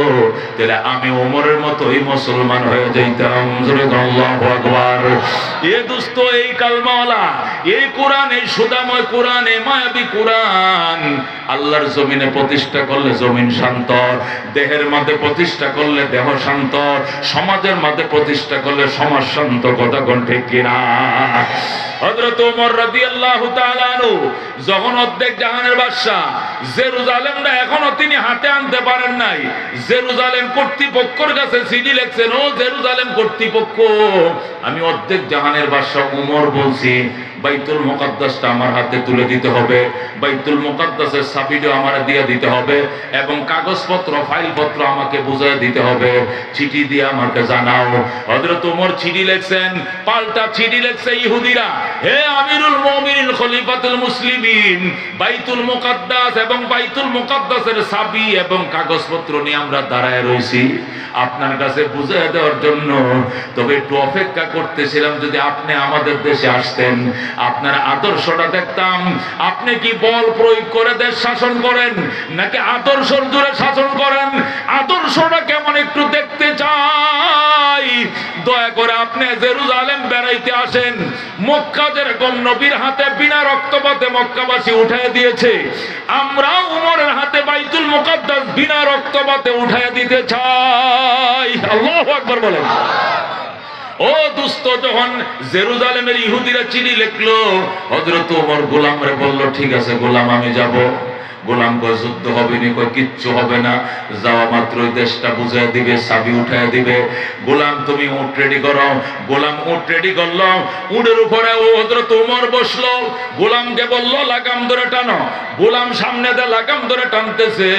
তাহলে আমি ওমরের মতোই মুসলমান হয়ে যাইতাম। আল্লাহু আকবার। এ দোস্ত, এই কালমাওয়ালা, এই কোরআন, এই সুদাময় কোরআন, এই মায়াবী কোরআন আল্লাহর জমিনে প্রতিষ্ঠা করলে জমিন শান্ত, দেহের মধ্যে প্রতিষ্ঠা করলে দেহ শান্ত, সমাজের মাঝে প্রতিষ্ঠা করলে সমাজ শান্ত, কথা কোন ঠিক কিনা? হযরত ওমর রাদিয়াল্লাহু তাআলা আনহু যখন অর্ধেক জাহানের বাদশা, জেরুজালেমটা এখনো তিনি হাতে আনতে পারেন নাই। জেরুজালেম কর্তৃপক্ষের কাছে চিঠি লিখছেন, ও জেরুজালেম কর্তৃপক্ষ, আমি অর্ধেক জাহানের বাদশা ওমর বলছি বাইতুল মুকাদ্দাসটা আমার হাতে তুলে দিতে হবে, বাইতুল মুকাদ্দাসের চাবিটা আমার দিয়ে দিতে হবে, এবং কাগজপত্র ফাইলপত্র আমাকে বুঝিয়ে দিতে হবে, চিঠি দিয়ে আমাকে জানাও। হযরত ওমর চিঠি লিখছেন, পাল্টা চিঠি লিখছে ইহুদিরা, হে আমিরুল মুমিনিন খলিফাতুল মুসলিমিন, বাইতুল মুকাদ্দাস এবং বাইতুল মুকাদ্দাসের চাবি এবং কাগজপত্র নিয়ে আমরা দাঁড়ায় রইছি আপনার কাছে বুঝিয়ে দেওয়ার জন্য। তবে একটু অপেক্ষা করতেছিলাম, যদি আপনি আমাদের দেশে আসতেন, আপনার আদর্শটা দেখতাম। আপনি কি বল প্রয়োগ করে দেশ শাসন করেন নাকি আদর্শর জোরে শাসন করেন? আদর্শটা কেমন একটু দেখতে চাই। দয়া করে আপনি জেরুজালেম বেড়াইতে আসেন। মক্কা যেরকম নবীর হাতে বিনা রক্তপাতে মক্কাবাসী উঠায় দিয়েছে, আমরা উমরের হাতে বাইতুল মুকাদ্দাস বিনা রক্তপাতে উঠায় দিতে চাই। আল্লাহু আকবার বলেন। ও দুস্থ, যখন জেরুজালেমের ইহুদিরা চিঠি লিখলো, হযরত ওমর গোলামরে বলল, ঠিক আছে গোলাম আমি যাব। গোলাম কয় যুদ্ধ হবে নি, কয় কিচ্ছু হবে না, যাওয়া মাত্রই দেশটা বুঝিয়ে দিবে, চাবি উঠায় দিবে। গোলাম তুমি উট রেডি করো। গোলাম উট রেডি করলো, উটের উপরে ও হযরত ওমর বসলো। গোলামকে বলল লাগাম ধরে টানো। গোলাম সামনে দিয়ে লাগাম ধরে টানতেছে,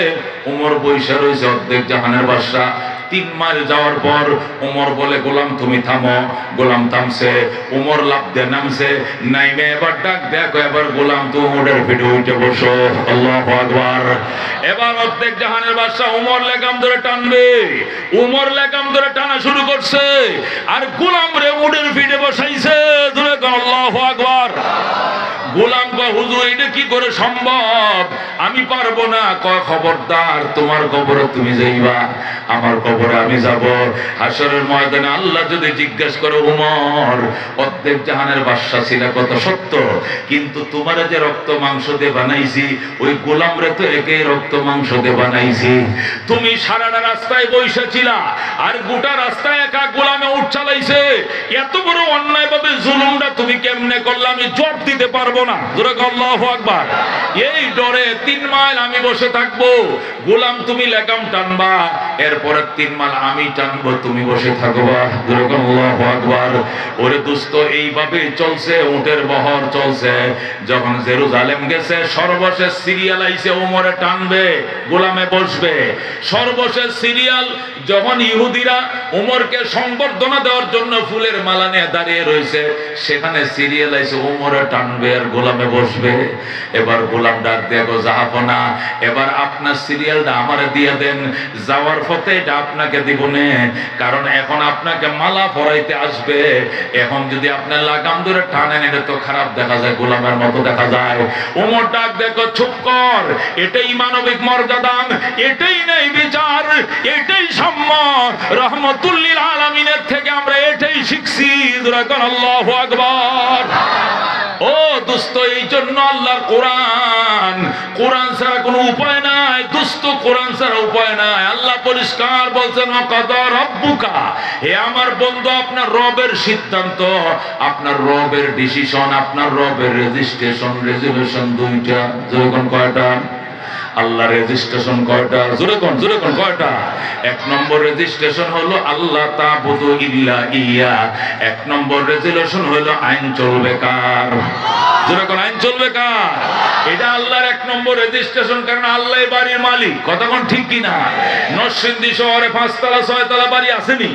ওমর বইসা রয়েছে অর্ধেক জাহানের বাদশা। 3 মাইল যাওয়ার পর ওমর বলে, গোলাম তুমি থামো। গোলাম থামছে, ওমর লাফ দিয়ে নামছে, নাইমে এবার ডাক দেখো, এবার গোলাম তো উটের পিঠে উঠে বসো। আল্লাহু আকবার। এবার অর্ধেক জাহানের বাদশা ওমর লাগাম ধরে টানবে। ওমর লাগাম ধরে টানা শুরু করছে, আর গোলাম রে উটের পিঠে বসাইছে। ধরে আল্লাহু আকবার। গোলাম কয়, হুজুর এটা কি করে সম্ভব? আমি পারবো না। কয় খবরদার, তোমার কবরে তুমি যাইবা, আমার কবরে আমি যাব। হাসরের ময়দানে আল্লাহ যদি জিজ্ঞেস করে, ওমর অর্ধেক জাহানের বাদশা ছিল কত সত্য, কিন্তু তোমার যে রক্ত মাংস দিয়ে বানাইছি, ওই গোলামরে তো একই রক্ত মাংস দিয়ে বানাইছি। তুমি সারাটা রাস্তায় বসেছিলা, আর গোটা রাস্তায় একা গোলামে উঠ চালাইছে। এত বড় অন্যায় ভাবে জুলুমটা তুমি কেমনে করলে আমি জবাব দিতে পারবো না। আল্লাহু আকবার। এই ডরে 3 মাইল আমি বসে থাকবো, গোলাম তুমি লাগাম টানবা, এরপরে 3 মাইল আমি টানবো, তুমি বসে থাকবা। আল্লাহু আকবার। ওরে দোস্ত, এইভাবে চলছে, উটের বহর চলছে। যখন জেরুজালেম গেছে, সর্বশেষ সিরিয়াল আইছে, ওমরে টানবে, গোলামে বসবে। সর্বশেষ সিরিয়াল যখন ইহুদিরা ওমরকে সংবর্ধনা দেওয়ার জন্য ফুলের মালা নিয়ে দাঁড়িয়ে রয়েছে, সেখানে সিরিয়াল আইছে, ওমরে টানবে আর গোলামে বসবে। এবার গোলাম ডাক দেখো, জাহাপনা, এবার আপনার সিরিয়ালটা আমারে দিয়ে দেন। যাওয়ার পথে এটা আপনাকে দিব না, কারণ এখন আপনাকে মালা পরাইতে আসবে। এখন যদি আপনার লাগাম ধরে টানেন, এটা তো খারাপ দেখা যায়, গোলামের মতো দেখা যায়। ওমর ডাক দেখো, চুপ কর, এটাই মানবিক মর্যাদা, এটাই নেই বিচার, এটাই সাম্য। রহমতুল লিল আলামিনের থেকে আমরা এটাই শিখছি। আল্লাহু আকবার। ও দোস্ত, এই জন্য আল্লাহর কোরআন, কোরআন ছাড়া কোনো উপায় নাই দোস্ত, কোরআন ছাড়া উপায় নাই। আল্লাহ পরিষ্কার বলছেন, কাদা রাব্বুকা, হে আমার বন্ধু, আপনার রবের সিদ্ধান্ত, আপনার রবের ডিসিশন, আপনার রবের রেজিস্ট্রেশন, রেজুলেশন দুইটা। যখন কয়টা? আল্লাহ রেজিস্ট্রেশন কয়টা? জোরে কোন কয়টা? 1 নম্বর রেজিস্ট্রেশন হলো আল্লাহ তা'বুদু ইল্লা ইয়া। 1 নম্বর রেজুলেশন হলো আইন চলবে কার? জোরে কোন আইন চলবে কার? এটা আল্লাহর 1 নম্বর রেজিস্ট্রেশন, কারণ আল্লাহই বাড়ির মালিক। কথা কোন ঠিক কিনা? নরসিংদী শহরে 5 তলা 6 তলা বাড়ি আসেনি?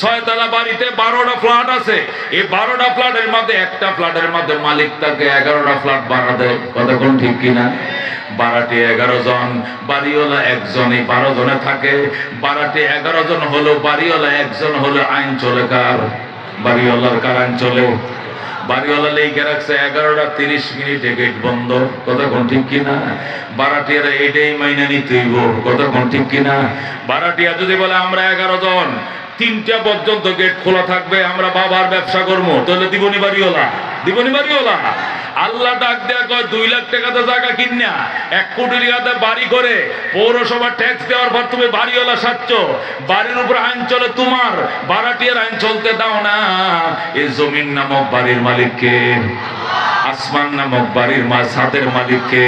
6 তলা বাড়িতে 12টা ফ্ল্যাট আছে। এই 12টা ফ্ল্যাটের মধ্যে একটা ফ্ল্যাটের মধ্যে মালিক তাকে 11টা ফ্ল্যাট ভাড়া দেয়। কথা কোন ঠিক কিনা? বারাটি 11 জন, বাড়িওয়ালা 1 জন, এই 12 জনে থাকে। বারাটি 11 জন হলো বাড়িওয়ালা, 1 জন হলো আইন চলে কার? বাড়িওয়ালার। কার আইন চলে? বাড়িওয়ালা লেগে রাখছে 11টা 30 মিনিটে গেট বন্ধ। কথা কোন ঠিক কিনা? বারাটিয়ারা এটাই মাইনে নিতে হইব। কথা কোন ঠিক কিনা? বারাটিয়া যদি বলে আমরা 11 জন, 3টা পর্যন্ত গেট খোলা থাকবে, আমরা বাবার ব্যবসা করবো, তাহলে দিবনি বাড়িওয়ালা? দিবনি বাড়িওয়ালা? আল্লাহ ডাক দেয়া কয় 2 লাখ টাকাতে জায়গা কিনা 1 কোটি টাকাতে বাড়ি করে পৌরসভা ট্যাক্স দেওয়ার পর তুমি বাড়িওয়ালা সাচ্ছ, বাড়ির উপর আইন চলে তোমার, ভাড়াটিয়ার আইন চলতে দাও না। এই জমিন নামক বাড়ির মালিককে, আসমান নামক বাড়ির ছাদের মালিককে,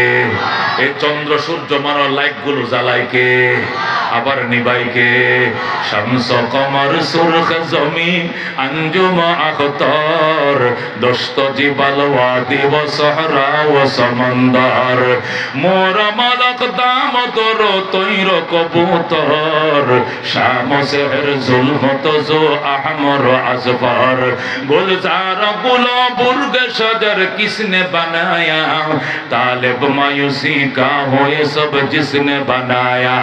এই চন্দ্র সূর্য মানো লাইট গুলো জ্বালায় কে, আবার নিবাইকে। শামস কমর সুরখ জমিন আঞ্জুম আখতার দস্ত জিবাল ওয়াদি ও সহরা ও সমন্দর মোর মালক দাম তোর তৈর কবুতর শাম সেহর জুলমত জো আহমর আজফর গুলজার গুলো বুর্গ সজর किसने बनाया तालिब मायूसी का हो ये सब जिसने बनाया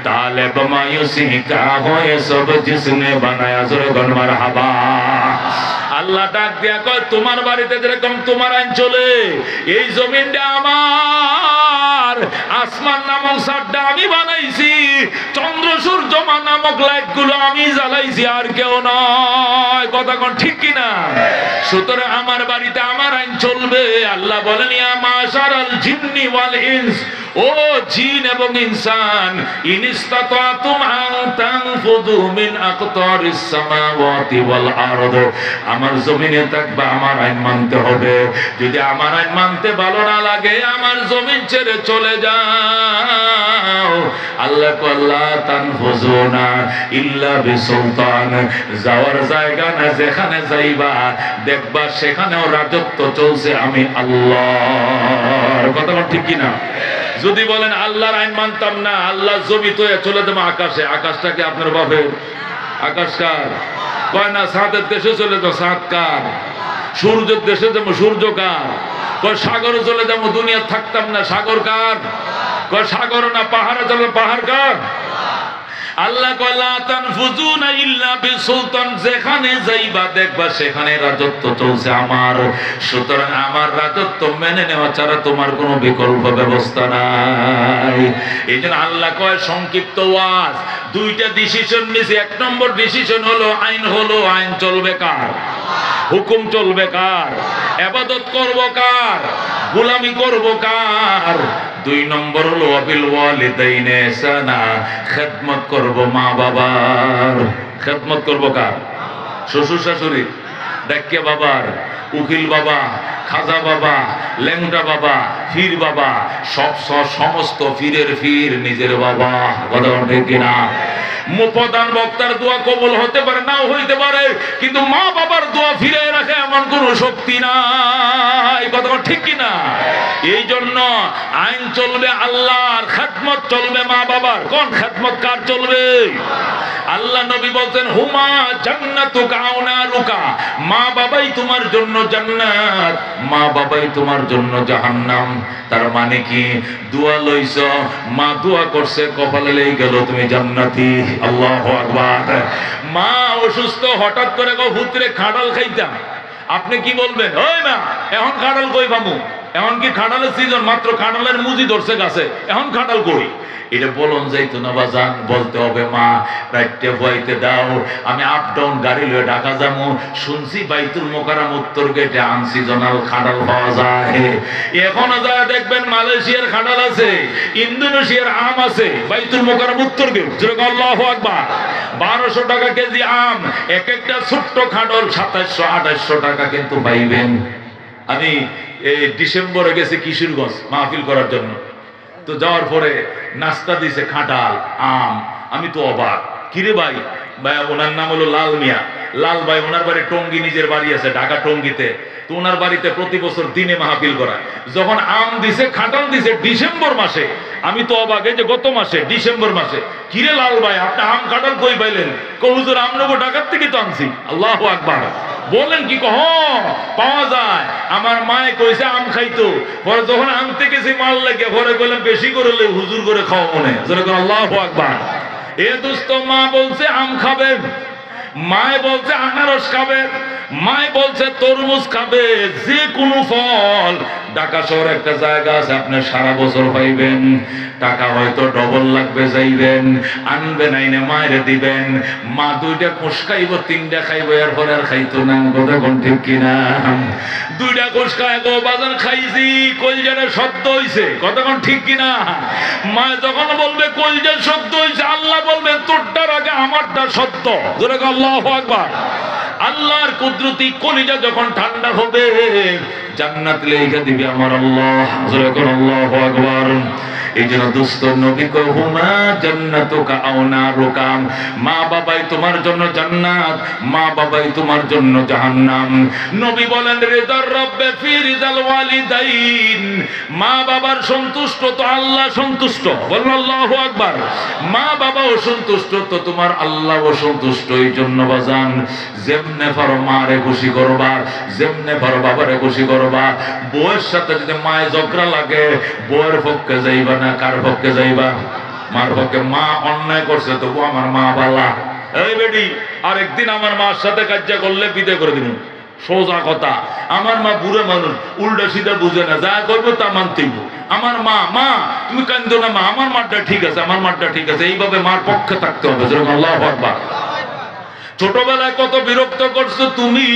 तालिब मायूसी का हो ये सब जिसने बनाया ज़ुरगन मरहबा। আল্লাহ ডাক দিয়া কয় তোমার বাড়িতে যেরকম তোমার আইন চলে, এই জমিনটা আমার, আসমান নামক ছাদটা আমি বানাইছি, চন্দ্র সূর্য নামক লাইট গুলো আমি জ্বালাইছি, আর কেউ নয়। কথা কোন ঠিক কিনা? সুতরাং আমার বাড়িতে আমার আইন চলবে। আল্লাহ বলেন ইয়া মাশারাল জিন্নি ওয়াল ইনস, ও জিন এবং ইনসান, ইনিস্তাতাতুম আন তানফুযু মিন আকতারিস সামাওয়াতি ওয়াল আরদ, আমার জমিনে থাকবা, আমার আইন মানতে হবে। যদি আমার আইন মানতে ভালো না লাগে আমার জমিন ছেড়ে চলে যাও। আল্লাহ আল্লাহ তানফুযুনা ইল্লা বিসুলতান, যাওয়ার জায়গা না, যেখানে যাইবা দেখবা সেখানেও রাজত্ব চলছে আমি আল্লাহর। কথা ঠিক কিনা? যদি বলেন আল্লাহর আইন মানতাম না, আল্লাহ জমি তো চলে যাবো আকাশে, আকাশটাকে আপনার বাপের, আকাশ কার? কয় না সাদের দেশে চলে যাবো, সাদ কার? সূর্যের দেশে যাবো, সূর্য কার? কয় সাগরে চলে যাবো, দুনিয়া থাকতাম না, সাগর কার? কয় সাগর না, পাহাড়ে চলে, পাহাড় কার? আল্লাহ কয় লা তানফুযুনা ইল্লা বিসুলতান, যেখানে যাইবা দেখবা সেখানে রাজত্ব চলছে আমার। সুতরাং আমার রাজত্ব মেনে নেওয়া ছাড়া তোমার কোনো বিকল্প ব্যবস্থা নাই। এইজন্য আল্লাহ কয় সংক্ষিপ্ত ওয়াজ, 2টা ডিসিশন নিছে। 1 নম্বর ডিসিশন হলো আইন, হলো আইন চলবে কার? হুকুম চলবে কার? ইবাদত করব কার? গোলামি করব কার? 2 নম্বর হলো ওয়াবিল ওয়ালিদাইনি ইহসানা, খেদমত করব মা বাবার। খেদমত করব কার? শ্বশুর শাশুড়ি, ডাকিয়া বাবার, উকিল বাবা, খাজা বাবা, লেংটা বাবা, ফির বাবা, সমস্ত ফিরের ফির নিজের বাবা। কথা ঠিক কিনা? প্রধান বক্তার দোয়া কবুল হতে পারে, নাও হইতে পারে, কিন্তু মা বাবার দোয়া ফিরে রাখে এমন কোন শক্তি নাই। কথা ঠিক কিনা? এই জন্য আইন চলবে আল্লাহর, খেদমত চলবে মা বাবার। কোন খেদমত কার চলবে? আল্লাহ নবী বলতেন হুমা জান্নাতুকা আও নারুকা, মা বাবাই তোমার জন্য জান্নাত, মা বাবাই তোমার জন্য জাহান্নাম। তার মানে কি? দোয়া লইছ, মা দোয়া করছে, কপালে লেগে গেল তুমি জান্নাতি। আল্লাহু আকবার। মা অসুস্থ, হঠাৎ করে গো পুত্রে খাড়াল খাইতাম, আপনি কি বলবেন? ওই না, এখন খাড়াল কই পামু? এখন কি খাড়ালের সিজন? মাত্র খাড়ালের মুজি ধরছে গাছে, এখন খাড়াল কই? এটা বলন যাইতো না বাজান, বলতে হবে মা রাইটে বইতে দাও, আমি আপ ডাউন গাড়ি লয়ে ঢাকা যাবো, শুনছি বাইতুল মোকাররম উত্তর গেটে আনসিজনাল খাড়াল পাওয়া যায়। এখনো যায় দেখবেন মালয়েশিয়ার খাড়াল আছে, ইন্দোনেশিয়ার আম আছে, বাইতুল মোকাররম উত্তর গেট। যেরকম আল্লাহু আকবার। 1200 টাকা কেজি আম, এক একটা ছোট্ট খাড়ল 2700-2800 টাকা কিন্তু পাইবেন। আমি এই ডিসেম্বরে গেছি কিশোরগঞ্জ মাহফিল করার জন্য, তো যাওয়ার পরে নাস্তা দিছে খাটাল আম। আমি তো অবাক, কিরে ভাই? ভাই ওনার নাম হলো লাল মিয়া, লাল ভাই। ওনার বাড়ি টঙ্গী, নিজের বাড়ি আছে ঢাকা টঙ্গীতে। তো ওনার বাড়িতে প্রতি বছর দিনে মাহফিল করা। যখন আম দিছে, খাটাল দিছে ডিসেম্বর মাসে, আমি তো অবাক। এই যে গত মাসে ডিসেম্বর মাসে, কিরে লাল ভাই আপনি আম খাটাল কই পাইলেন? হুজুর আমনগো ঢাকার থেকে তো আনছি। আল্লাহু আকবার। বলেন কি? কহ পাওয়া যায়। আমার মায়ে কইছে আম খাইতো, পরে যখন আনতে গেছি মাল লাগে, পরে বললাম বেশি করে হুজুর করে খাওয়া মনে। যেরকম আল্লাহু আকবার। এ দোস্ত, মা বলছে আম খাবে, মায়ে বলছে আনারস খাবে, মায় বলছে তরমুজ খাবে, যে কোনো ফল। ঢাকা শহরে একটা জায়গা আছে, আপনি সারা বছর পাইবেন, টাকা হয়তো ডবল লাগবে, যাইবেন আনবেন, আইনে মায়েরে দিবেন। মা দুইটা কোষ খাইব, তিনটা খাইব, এরপরে আর খাইতো না। কথা কোন ঠিক কিনা? দুইটা কোষ খায় গো বাজার খাইছি, কলজাটা শব্দ হইছে। কথা কোন ঠিক কিনা? মা যখন বলবে কলজার শব্দ হইছে, আল্লাহ বলবে তোরটার আগে আমারটা সত্য। ধরে আল্লাহু আকবার। আল্লাহর কুদরতি কলিজা যখন ঠান্ডা হবে, জান্নাত লেখা দিবে আমার আল্লাহ। জোরে কোন আল্লাহু আকবার। এই জন্য দুস্থ নবী কয় হুমা জান্নাতুকা আও নারুকা, মা বাবাই তোমার জন্য জান্নাত, মা বাবাই তোমার জন্য জাহান্নাম। নবী বলেন রিদার রব্বে ফি রিদাল ওয়ালিদাইন, মা বাবার সন্তুষ্ট তো আল্লাহ সন্তুষ্ট। বলুন আল্লাহু আকবার। মা বাবাও সন্তুষ্ট তো তোমার আল্লাহও সন্তুষ্ট। এই জন্য বাজান, যেমনে পারো মারে খুশি করবা, যেমনে পারো বাবারে খুশি করবা। বউয়ের সাথে যদি মায়ের ঝগড়া লাগে, বউয়ের পক্ষে যাইবা না কার পক্ষে যাইবা? মার পক্ষে। মা অন্যায় করছে তবু আমার মা বালা। এই বেডি, আরেকদিন আমার মার সাথে কাজ্জা করলে বিদায় করে দিন। সোজা কথা। আমার মা বুড়ো মানুষ, উল্টা সিধা বুঝে না, যা করবো তা মানতেইব। আমার মা, মা তুমি কান্দো না মা, আমার মারটা ঠিক আছে, আমার মারটা ঠিক আছে। এইভাবে মার পক্ষে থাকতে হবে। আল্লাহু আকবার। ছোটবেলায় কত বিরক্ত করছো তুমি,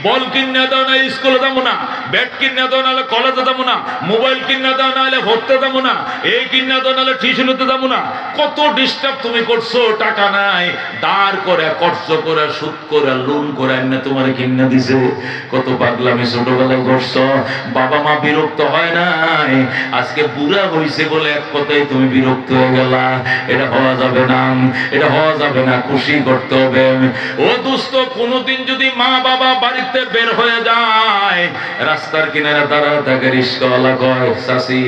বল কিনে দাও না স্কুলে যাবো না, ব্যাট কিনে দাও নাহলে কলেজে যাবো না, মোবাইল কিনে দাও নাহলে পড়তে যাবো না, এই কিনে দাও নাহলে টিউশনিতে যাবো না। কত ডিস্টার্ব তুমি করছো। টাকা নাই, দাঁড় করে কষ্ট করে সুদ করে লোন করে এনে তোমার কিনে দিছে। কত পাগলামি ছোটবেলায় করছো। বাবা মা বিরক্ত হয় নাই, আজকে বুড়া হইছে বলে এক কথাই তুমি বিরক্ত হয়ে গেলা। এটা হওয়া যাবে না, এটা হওয়া যাবে না। খুশি করতে হবে। ও দোস্ত, কোনদিন যদি মা বাবা বাড়িতে বের হয়ে যায়, রাস্তার কিনারে দাঁড়ায় থাকে, রিস্কাওয়ালা কয় চাচি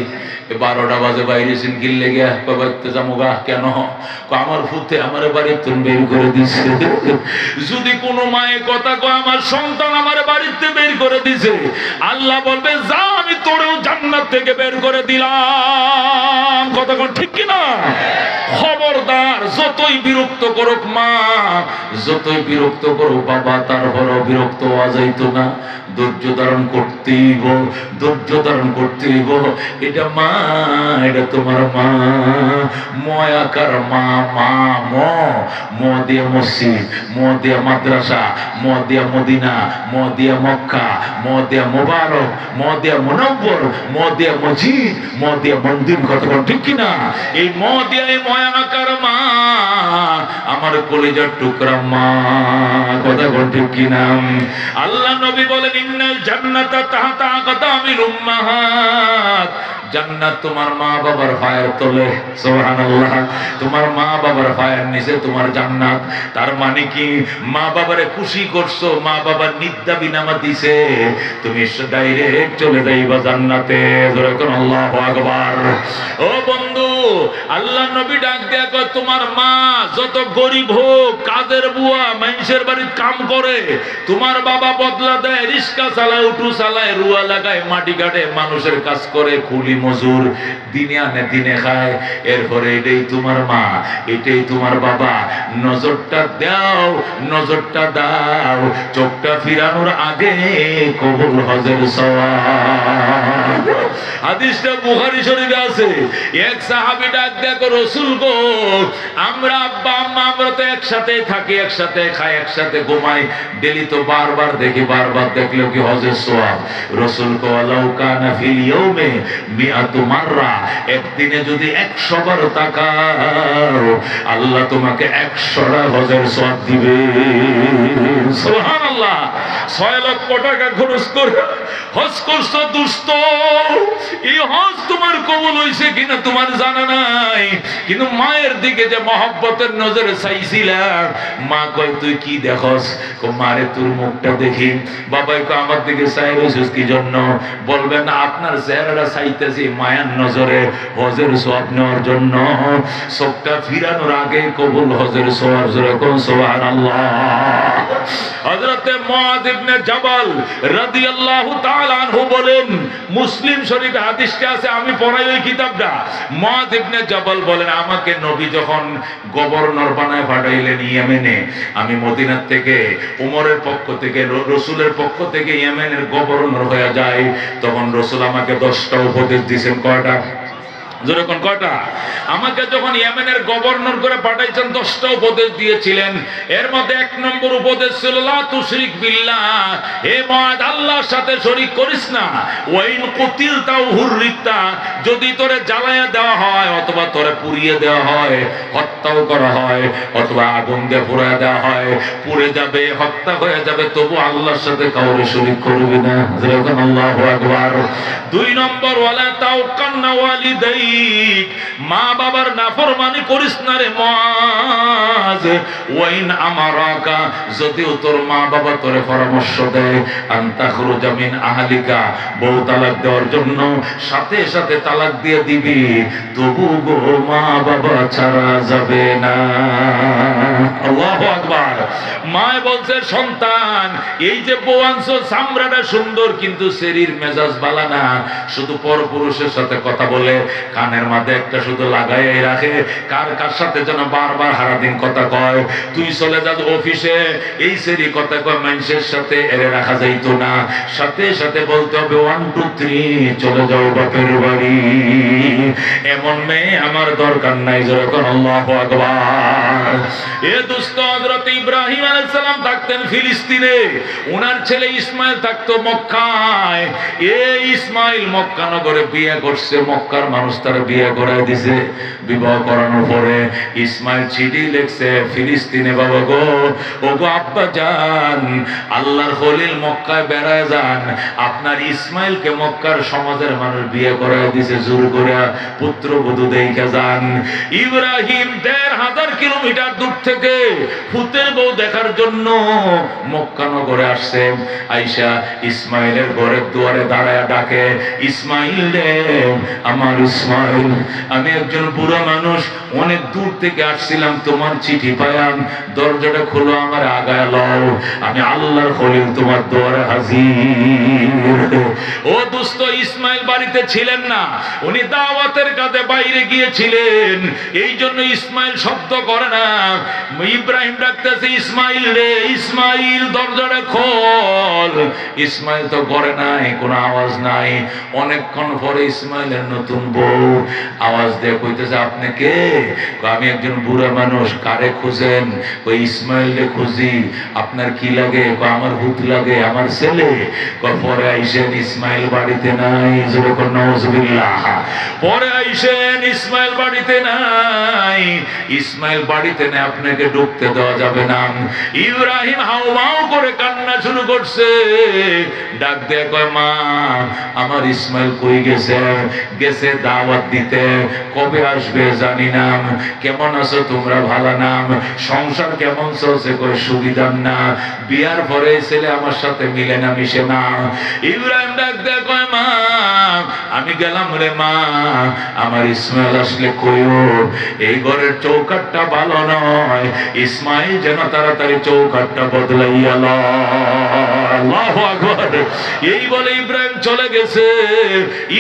12টা বাজে বাইরে সিনকিল লেগে বাড়িতে যামোগা। কেন? আমার ফুতে আমার বাড়িতে বের করে দিছে। যদি কোনো মায়ের কথা কয় আমার সন্তান আমার বাড়িতে বের করে দিছে, আল্লাহ বলবে যা আমি তোরেও জান্নাত থেকে বের করে দিলাম। কথা কোন ঠিক কিনা? খবরদার, যতই বিরক্ত করুক মা, যতই বিরক্ত করুক বাবা, তারপরও বিরক্ত হওয়া যাইতো না। ধৈর্য ধারণ করতেইব, ধৈর্য ধারণ করতেইব। এটা মা, এটা তোমার মা। ময়াকার মা। মা ম দিয়ে মসজিদ, ম দিয়ে মাদ্রাসা, ম দিয়ে মদিনা, ম দিয়ে মক্কা, ম দিয়ে মোবারক, ম দিয়ে মুনব্বর, ম দিয়ে মসজিদ, ম দিয়ে মন্দির। কথা ঠিক কিনা? এই ম দিয়ে ময়াকার মা আমার কলিজার টুকরা মা। কথা ঠিক কিনা? আল্লাহ নবী বলেন ইন্নাল জান্নাতা তাহতা আকদামিল উম্মাহাত, জান্নাত তোমার মা বাবার পায়ের তলে। সুবহানাল্লাহ। তোমার মা বাবার পায়ের নিচে তোমার জান্নাত। তার মানে কি? মা বাবারে খুশি করছো, মা বাবার নিদ্রা বিনামা দিছে, তুমি ডাইরেক্ট চলে যাইবা জান্নাতে। যেরকম আল্লাহু আকবার। ও বন্ধু, আল্লাহ নবী ডাক দেয়া কয় তোমার মা যত গরিব হোক, কাজের বুয়া, মানুষের বাড়ির কাম করে, তোমার বাবা বদলা দেয়, রিস্কা চালায়, উঠু চালায়, রুয়া লাগায়, মাটি কাটে, মানুষের কাজ করে, কুলি মজুর, দিনে আনে দিনে খায়। এরপরে এটাই তোমার মা, এটাই তোমার বাবা। নজরটা দাও, নজরটা দাও, চোখটা ফিরানোর আগে কবুল হজের সওয়াব। হাদিসটা বুখারী শরীফে আছে। এক সাহাবী ডাক দেখো, রাসূল গো, আমরা আব্বা আম্মা আমরা তো একসাথে থাকি, একসাথে খাই, একসাথে ঘুমাই, ডেলি তো বারবার দেখি, বারবার দেখলেও কি হজের সওয়াব? রাসূল কো লাউ কানা ফিল ইয়াউমে মিআতু মাররা, একদিনে যদি 100 বার তাকাও, আল্লাহ তোমাকে 100টা হজের সওয়াব দিবে। সুবহানাল্লাহ। 6 লক্ষ টাকা খরচ করে হজ করছো দোস্ত, এই হজ তোমার কবুল হইছে কিনা তোমার জানা নাই, কিন্তু মায়ের দিকে যে মহব্বতের নজরে চাইছিলাম, মা কয় তুই কি দেখস? মারে তোর মুখটা দেখি। বাবাই কয় আমার দিকে চাই রইছিস কি জন্য? বলবেন না আপনার চেহারাটা চাইতেছি মায়ার নজরে হজের সওয়াব নেওয়ার জন্য। চোখটা ফিরানোর আগে কবুল হজের সওয়াব। যেরকম সুবহানাল্লাহ। হযরতে মুআয ইবনে জাবাল রাদিয়াল্লাহু তাআলা আনহু বলেন, মুসলিম মুসলিম শরীফে হাদিসটা আছে, আমি পড়াই ওই কিতাবটা। মুআয ইবনে জাবাল বলেন, আমাকে নবী যখন গভর্নর বানায় পাঠাইলেন ইয়েমেনে, আমি মদিনার থেকে উমরের পক্ষ থেকে রসুলের পক্ষ থেকে ইয়েমেনের গভর্নর হয়ে যাই, তখন রসুল আমাকে 10টা উপদেশ দিয়েছেন। কয়টা? যেরকম কয়টা? আমাকে যখন ইয়েমেনের গভর্নর করে পাঠাইছেন 10টা উপদেশ দিয়েছিলেন। এর মধ্যে 1 নম্বর উপদেশ ছিল লা তুশরিক বিল্লাহ, হে মুআয আল্লাহর সাথে শরীক করিস না। ওয়াইন কুতিলতা হুররিতা, যদি তোরে জ্বালায়া দেওয়া হয় অথবা তোরে পুড়িয়ে দেওয়া হয়, হত্যাও করা হয় অথবা আগুন দিয়ে পুড়িয়ে দেওয়া হয়, পুড়ে যাবে, হত্যা হয়ে যাবে, তবু আল্লাহর সাথে কাউরে শরীক করবি না। যেরকম আল্লাহু আকবার। 2 নম্বর ওয়ালা তাওকান্না ওয়ালিদাই, মা বাবার নাফরমানি করিস না রে মুআয। ওয়াইন আমারাকা, যদিও তোর মা বাবা তোরে পরামর্শ দেয় আনতা খুরুজা মিন আহলিকা, বউ তালাক দেওয়ার জন্য, সাথে সাথে তালাক দিয়ে দিবি, তবু গো মা বাবা ছাড়া যাবে না। আল্লাহু আকবার। মায় বলছে, সন্তান এই যে বউ আনছো, চামড়াটা সুন্দর কিন্তু শরীর মেজাজ বালা না, শুধু পরপুরুষের সাথে কথা বলে, কানের মাঝে একটা শুধু লাগাই রাখে, কার কার সাথে যেন বারবার সারাদিন কথা কয়। তুই চলে যাস অফিসে, এই সেরি কথা কয়, মানুষের সাথে এরে রাখা যাইতো না, সাথে সাথে বলতে হবে 1 2 3 চলে যাও বাপের বাড়ি। এমন মেয়ে আমার দরকার নাই। যেরকম আল্লাহু আকবার। এ দুস্থ হযরত ইব্রাহিম আলাইহিস সালাম থাকতেন ফিলিস্তিনে, ওনার ছেলে ইসমাইল থাকতো মক্কায়। এই ইসমাইল মক্কা নগরে বিয়ে করছে, মক্কার মানুষ তার বিয়ে করায় দিছে। বিবাহ করানোর পরে ইসমাইল চিঠি লিখছে ফিলিস্তিনে, বাবা গো, ও গো আব্বা জান, আল্লাহর খলিল মক্কায় বেড়ায় যান, আপনার ইসমাইলকে মক্কার সমাজের মানুষ বিয়ে করায় দিছে, জোর করে পুত্রবধূ দেখে যান। ইব্রাহিম 1500 কিলোমিটার দূর থেকে পুতের বউ দেখার জন্য মক্কা নগরে আসছে। আয়েশা ইসমাইলের ঘরের দুয়ারে দাঁড়ায় ডাকে, ইসমাইল রে, আমার ইসমাইল, আমি একজন বুড়া মানুষ, অনেক দূর থেকে আসছিলাম, তোমার চিঠি পাইলাম, দরজাটা খুলো, আমার আগায় লও, আমি আল্লাহর খলিল তোমার দুয়ারে হাজির। ও দোস্ত, ইসমাইল বাড়িতে ছিলেন না, উনি দাওয়াতের কাজে বাইরে গিয়েছিলেন, এই জন্য ইসমাইল শব্দ করে না। ইব্রাহিম ডাকতেছে, ইসমাইল রে, ইসমাইল দরজাটা খোল। ইসমাইল তো করে নাই, কোনো আওয়াজ নাই। অনেকক্ষণ পরে ইসমাইলের নতুন বউ আওয়াজ দিয়ে কইতেছে, আপনি কে? আমি একজন বুড়া মানুষ। কারে খুঁজেন? কই ইসমাইল রে খুঁজি। আপনার কি লাগে? আমার ভূত লাগে, আমার ছেলে। পরে আইসেন, ইসমাইল বাড়িতে নাই। যেরকম নাউজুবিল্লাহ। পরে আইসেন, ইসমাইল বাড়িতে নাই। ইসমাইল বাড়িতে নেই, আপনাকে ঢুকতে দেওয়া যাবে না। ইব্রাহিম হাউমাউ করে কান্না শুরু করছে, ডাক দিয়ে কয়, মা, আমার ইসমাইল কই গেছে? গেছে দাওয়াত দিতে, কবে আসবে জানি না। কেমন আছো তোমরা? ভালো নাম? সংসার কেমন চলছে? কই সুবিধার না, বিয়ার পরে ছেলে আমার সাথে মিলে না, মিশে না। ইব্রাহিম ডাক দিয়ে কয়, মা, আমি গেলাম রে মা, আমার ইসমাইল আসলে কইও, এই ঘরের চৌকাটটা ভালো নয়, ইসমাইল যেন তাড়াতাড়ি চৌকাটটা বদলাইয়া লয়। আল্লাহু আকবার। এই বলে ইব্রাহিম চলে গেছে।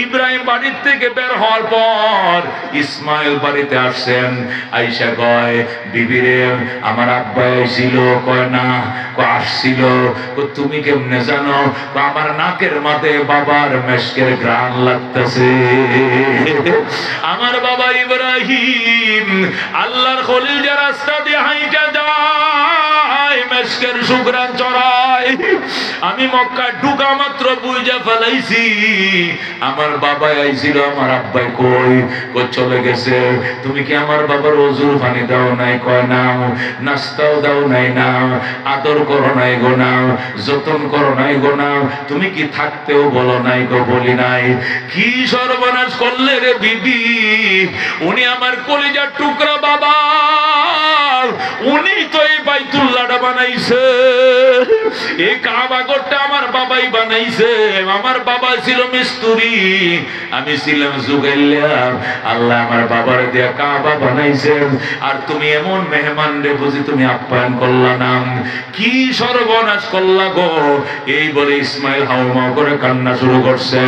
ইব্রাহিম বাড়ির থেকে বের হওয়ার পর ইসমাইল বাড়িতে আসছেন। আয়েশা কয়, বিবি রে, আমার আব্বা আইছিল। কয় না। কয় আসছিল। কয় তুমি কেমনে জানো? কয় আমার নাকের মাঝে বাবার মেশকের ঘ্রাণ লাগতেছে। আমার বাবা ইব্রাহিম আল্লাহর খলিল যে রাস্তা দিয়ে হাইটা যায়, মেশকের সুঘ্রাণ চড়ায়। আমি মক্কা ঢুকা মাত্র বুঝে ফেলাইছি আমার বাবা আইছিল। আমার আব্বাই কই? কই চলে গেছে। তুমি কি আমার বাবার ওজুর পানি দাও নাই? কয় না। নাস্তাও দাও নাই? না। আদর করো নাই গো? না। যতন করো নাই গো? না। তুমি কি থাকতেও বলো নাই গো? বলি নাই। কি সর্বনাশ করলে রে বিবি! উনি আমার কলিজার টুকরা বাবা, উনি তো এই বাইতুল্লাহটা বানাইছে। এই কাবা ঘরটা আমার বাবাই বানাইছে, আমার বাবা ছিল মিস্ত্রি, আমি ছিলাম জুগাইলা। আল্লাহ আমার বাবার দিয়া কাবা বানাইছেন, আর তুমি এমন মেহমান রে বুঝি তুমি আপ্যায়ন করলা না, কি সর্বনাশ করলা গো। এই বলে ইসমাইল হাউমাউ করে কান্না শুরু করছে।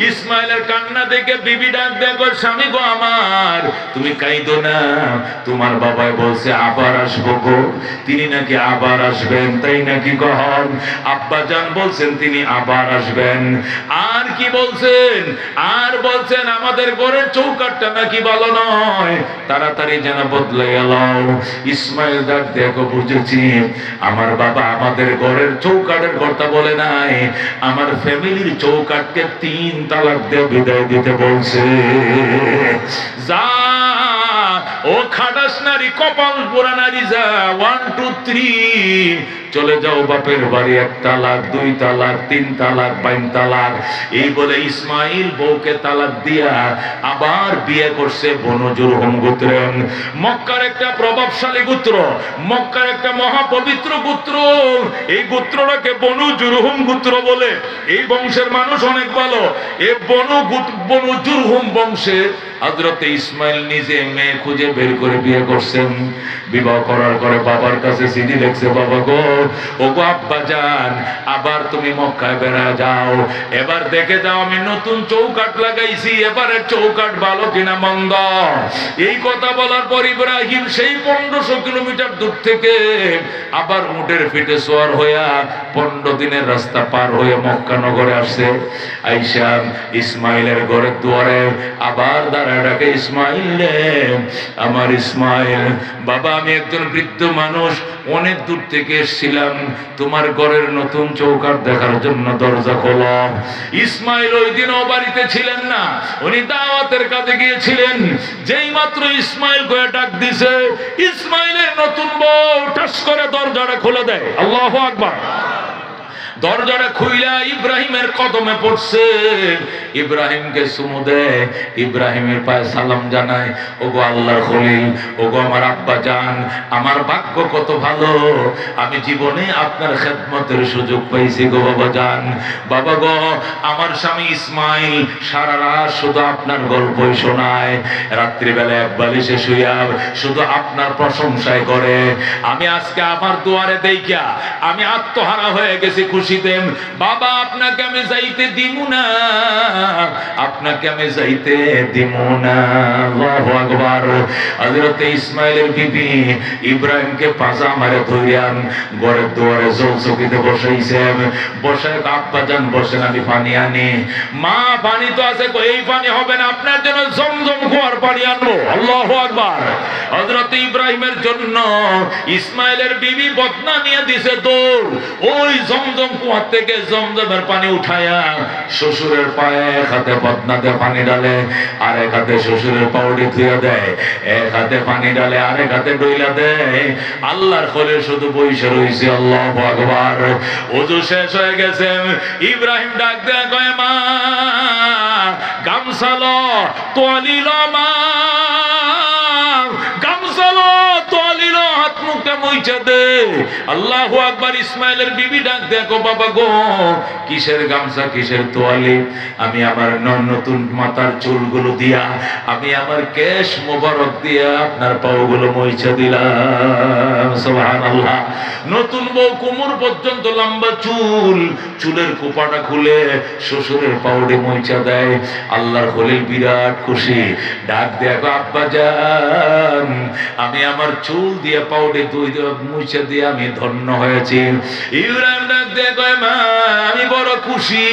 ইসমাইলের কান্না দেখে বিবি ডাক দেখো, স্বামী গো আমার, তুমি কাইদো না, তোমার বাবাই বলছে আবার আসবো গো। তিনি নাকি আবার আসবেন, তাই নাকি কহন? আব্বা জান বলছেন তিনি আবার আসবেন। আর কি বলছেন? আর বলছেন আমাদের ঘরের চৌকাটটা নাকি ভালো নয়, তাড়াতাড়ি যেন বদলে গেল। ইসমাইল ডাক দেখো, বুঝেছি আমার বাবা আমাদের ঘরের চৌকাটের কথা বলে নাই, আমার ফ্যামিলির চৌকাটকে 3 তালাক দিয়ে বিদায় দিতে বলছে। যা ও খাটাস নারী, কপাল পোড়া নারী, যা 1 2 3 চলে যাও বাপের বাড়ি, 1 তালাক 2 তালাক 3 তালাক 5 তালাক। এই বলে ইসমাইল বউকে তালাক দিয়া আবার বিয়ে করছে বনু জুরহুম গোত্রের। মক্কার একটা প্রভাবশালী গোত্র, মক্কার একটা মহাপবিত্র গোত্র, এই গোত্রটাকে বনু জুরহুম গোত্র বলে। এই বংশের মানুষ অনেক ভালো। এই বনু জুরহুম বংশে হযরত ইসমাইল নিজে মেয়ে খুঁজে বের করে বিয়ে করছেন। বিবাহ করার পরে বাবার কাছে চিঠি লিখছে, বাবা গো, ও গো আব্বা জান, আবার তুমি মক্কায় বেড়া যাও, এবার দেখে যাও আমি নতুন চৌকাট লাগাইছি, এবারে চৌকাট ভালো কিনা মন্দ। এই কথা বলার পর ইব্রাহিম সেই 1500 কিলোমিটার দূর থেকে আবার উটের পিঠে সওয়ার হইয়া 15 দিনের রাস্তা পার হয়ে মক্কা নগরে আসছে। আইসা ইসমাইলের ঘরের দুয়ারে আবার দাঁড়ায় ডাকে, ইসমাইল রে, আমার ইসমাইল, বাবা আমি একজন বৃদ্ধ মানুষ, অনেক দূর থেকে এসেছিলাম তোমার ঘরের নতুন চৌকাট দেখার জন্য, দরজা খোলো। ইসমাইল ওই দিনও বাড়িতে ছিলেন না, উনি দাওয়াতের কাজে গিয়েছিলেন। যেই মাত্র ইসমাইল কয়ে ডাক দিছে, ইসমাইলের নতুন বউ ঠাস করে দরজাটা খুলে দেয়। আল্লাহু আকবার। দরজাটা খুইলা ইব্রাহিমের কদমে পড়ছে, ইব্রাহিমকে চুমু দেয়, ইব্রাহিমের পায়ে সালাম জানায়, ওগো আল্লাহর খলিল, ওগো আমার আব্বা জান, আমার ভাগ্য কত ভালো, আমি জীবনে আপনার খেদমতের সুযোগ পাইছি গো বাবা জান। বাবা গো, আমার স্বামী ইসমাইল সারা রাত শুধু আপনার গল্পই শোনায়, রাত্রিবেলা এক বালিশে শুইয়া শুধু আপনার প্রশংসায় করে। আমি আজকে আমার দুয়ারে দেইখা আমি আত্মহারা হয়ে গেছি খুশিতে। বাবা আপনাকে আমি যাইতে দিমু না, আপনাকে আমি যাইতে দিমু না। আল্লাহু আকবার। হযরত ইসমাইলের বিবি ইব্রাহিমকে পাজা মারে ধরিয়ান ঘরের দুয়ারে চৌকিতে বসাইছেন। বসায় আব্বা জান বসেন, আমি পানি আনি। মা পানি তো আছে, এই পানি হবে না, আপনার জন্য জমজম কুয়ার পানি আনবো। আল্লাহু আকবার। হযরত ইব্রাহিমের জন্য ইসমাইলের বিবি বদনা নিয়ে দিছে দৌড়, ওই জমজম কুয়া থেকে জমজমের পানি উঠায়া শ্বশুরের পায়ে এক হাতে বদনাতে পানি ডালে, আর এক হাতে শ্বশুরের পাউডি ধুয়ে দেয়, এক হাতে পানি ডালে আর এক হাতে ডইলা দেয়। আল্লাহর খলিল শুধু বইসে রইছে। আল্লাহু আকবার। ওযু শেষ হয়ে গেছে, ইব্রাহিম ডাক দেয়া কয়, মা গামছালো তোয়ালিল, মা গামছালো তোয়ালিল, হাত মুখটা মুইছে দে। আল্লাহু আকবার। ইসমাইলের বিবি ডাক দেখো, বাবা গো, কিসের গামছা কিসের তোয়ালি? আমি আমার নতুন মাথার চুলগুলো দিয়া, আমি আমার কেশ মোবারক দিয়া আপনার পাওগুলো মুইছে দিলাম। সুবহানাল্লাহ। নতুন বউ কোমর পর্যন্ত লম্বা চুল, চুলের কোপাটা খুলে শ্বশুরের পাউডে মুইছা দেয়। আল্লাহর খলিল বিরাট খুশি, ডাক দেখো, আব্বা জান, আমি আমার চুল দিয়ে পাউডে মুছে দিয়ে আমি ধন্য হয়েছি। ইব্রাহিম ডাক দেখো, মা আমি বড় খুশি,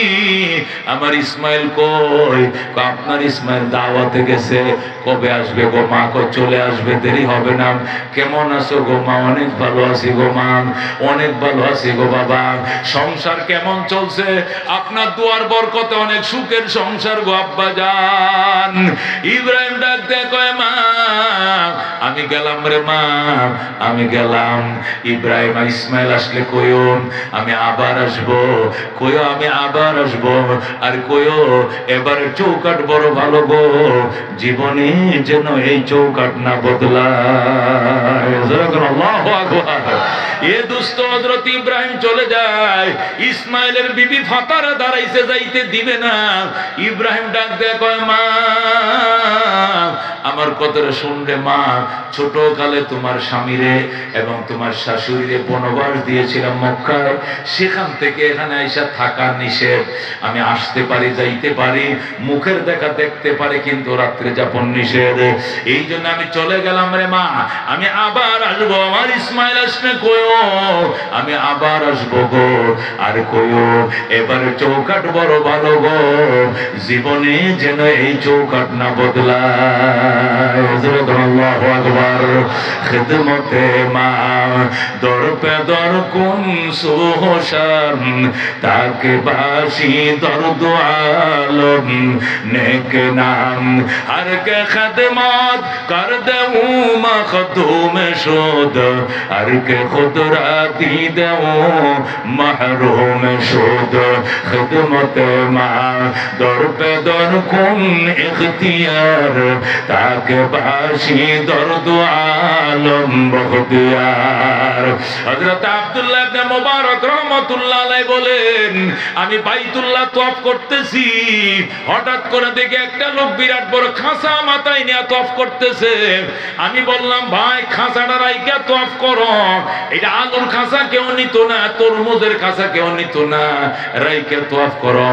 আমার ইসমাইল কই? আপনার ইসমাইল দাওয়াতে গেছে, কবে আসবে গো মা? চলে আসবে, দেরি হবে না। কেমন আছো গো মা? অনেক ভালো আছি গো মা, অনেক ভালো আছি গো বাবা। সংসার কেমন চলছে? আপনার দুয়ার বরকতে অনেক সুখের সংসার গো আব্বা জান। ইব্রাহিম ডাক দেখো, মা আমি আমি গেলাম রে মা, আমি গেলাম। ইব্রাহিম ইসমাইল আসলে কইও আমি আবার আসবো, কইও আমি আবার আসবো, আর কইও এবারে চৌকাট বড় ভালো গো, জীবনে যেন এই চৌকাট না বদলায়। আল্লাহু আকবার। এ দুষ্ট হযরত ইব্রাহিম চলে যায়, ইসমাইলের বিবি ফাতারে দাঁড়াইছে, যাইতে দিবে না। ইব্রাহিম ডাক দেয়, কয় মা আমার কথাটা শুনরে মা, ছোট কালে তোমার স্বামীরে এবং তোমার শাশুড়িরে বনবাস দিয়েছিলাম মক্কায়, সেখান থেকে এখানে আইসা থাকা নিষেধ। আমি আসতে পারি, যাইতে পারি, মুখের দেখা দেখতে পারি, কিন্তু রাত্রে যাপন নিষেধ। এই জন্য আমি চলে গেলাম রে মা, আমি আবার আসবো। আমার ইসমাইল আসলে কইও আমি আবার আসবো গো, আর কইও এবারে চৌকাট বড় ভালো গো, জীবনে যেন এই চৌকাট না বদলায়। আল্লাহু আকবার। খিদমতে মা দর পে দর কুন সুহশান, তাকে বাসি দর্দ আলম নেক নাম, হর কে খিদমত কর দেউ মখদুম শুদ, হর কে খুদ রাতি দেউ মাহরুম শুদ। খিদমতে মা দর পে দর কুন ইখতিয়ার, তাকে বাসি দর্দ আলম বখতিয়ার। হযরত আব্দুল্লাহ ইবনে মুবারক রাহমাতুল্লাহ আলাইহি বলেন, আমি বাইতুল্লাহ তওয়াফ করতেছি, হঠাৎ করে দেখি একটা লোক বিরাট বড় খাঁচা মাথায় নিয়ে তওয়াফ করতেছে। আমি বললাম, ভাই খাঁচাটা রাইখা তওয়াফ করো, এটা আলুর খাঁচা কেউ নিত না, তরমুজের খাঁচা কেউ নিত না, রাইখা তওয়াফ করো।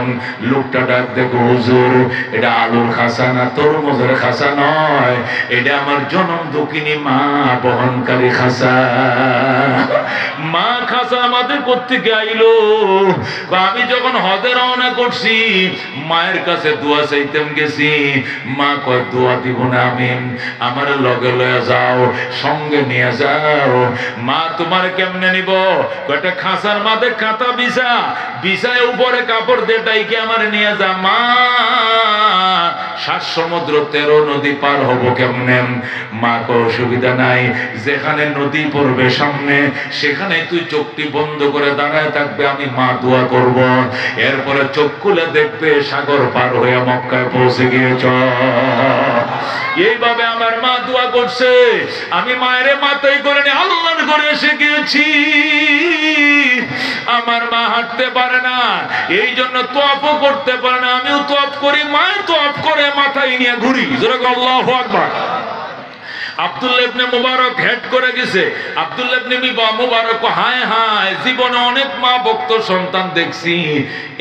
লোকটা ডাক দেখো, হুজুর এটা আলুর খাঁচা না, তরমুজের খাঁচা নয়, এটা আমার জনম দুঃখিনী মা বহনকারী খাঁচা। মা খাঁচা আমাদের কোত্থেকে আইলো? আমি যখন হজে রওনা করছি, মায়ের কাছে দোয়া চাইতেম গেছি, মা কয় দোয়া দিব না আমি, আমার লগে লয়ে যাও, সঙ্গে নিয়ে যাও। মা তোমার কেমনে নিব? কয়টা খাঁচার মাঝে কাঁথা বিছা, বিছায় উপরে কাপড় দিয়ে ডাইকে আমার নিয়ে যা। মা 7 সমুদ্র 13 নদী পার হবো কেমনে? মা কো অসুবিধা নাই, যেখানে নদী পড়বে সামনে সেখানে তুই চোখটি বন্ধ করে দাঁড়ায় থাকবে, আমি মা দোয়া করব। এরপরে চোখ খুলে দেখবে সাগর পার হয়ে মক্কায় পৌঁছে গিয়েছ। এইভাবে আমার মা দোয়া করছে, আমি মায়ের মাথায় করে নিয়ে আল্লাহর ঘরে এসে গিয়েছি। আমার মা হাঁটতে পারে না, এই জন্য তওয়াফও করতে পারে না, আমিও তওয়াফ করি, মায়ের তওয়াফ করে মাথায় নিয়ে ঘুরি। জোরে আল্লাহু আকবার। আব্দুল্লাহ ইবনে মুবারক হেড করে গেছে। আব্দুল্লাহ ইবনে মুবারক, হায় হায়, জীবনে অনেক মা ভক্ত সন্তান দেখছি,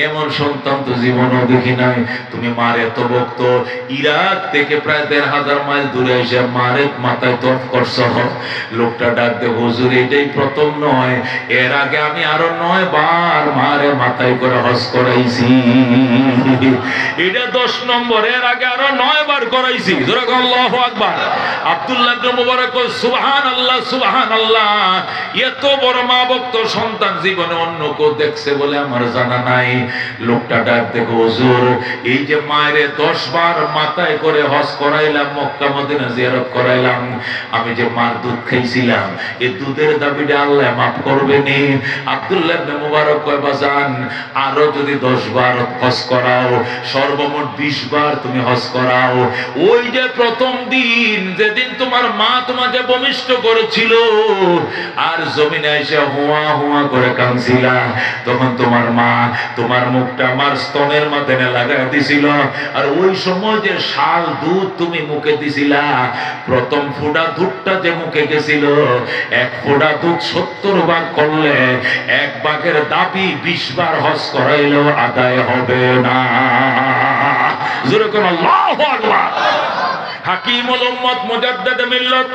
এমন সন্তান তো জীবনেও দেখি নাই। তুমি মার এত ভক্ত, ইরাক থেকে প্রায় 1500 মাইল দূরে এসে মারে মাথায় তওয়াফ করছো। লোকটা ডাক দে, হুজুর এটাই প্রথম নয়, এর আগে আমি আরো 9 বার মারে মাথায় করে হজ করাইছি, এটা 10 নম্বর, এর আগে আরো 9 বার করাইছি। জোরে আল্লাহু আকবার। আব্দুল্লাহ ইবনে মুবারক সুবহানাল্লাহ সুবহানাল্লাহ, এত বড় মা ভক্ত সন্তান জীবনে অন্য কেউ দেখছে বলে আমার জানা নাই। লোকটা ডাক দেখো, হুজুর এই যে মায়ের 10 বার মাথায় করে হজ করাইলাম, মক্কা মদিনা জিয়ারত করাইলাম, আমি যে মার দুধ খাইছিলাম, এই দুধের দাবিটা আল্লাহ মাফ করবে নি? আব্দুল্লাহ ইবনে মুবারক কয়, বাজান আরো যদি 10 বার হজ করাও, সর্বমোট 20 বার তুমি হজ করাও, ওই যে প্রথম দিন যেদিন তোমার মা তোমাকে ভূমিষ্ঠ করেছিল আর জমিনে এসে হুয়া হুয়া করে কাঁদছিলা, তখন তোমার মা তোমার মুখটা আমার স্তনের মাঝে লাগাই দিছিল, আর ওই সময় যে শাল দুধ তুমি মুখে দিছিলা, প্রথম ফোঁটা দুধটা যে মুখে গেছিল, 1 ফোঁটা দুধ 70 ভাগ করলে 1 ভাগের দাবি 20 বার হজ করাইলেও আদায় হবে না। জোরে কোন আল্লাহু আকবার। হাকিমুল উম্মত মুজাদ্দিদ মিল্লাত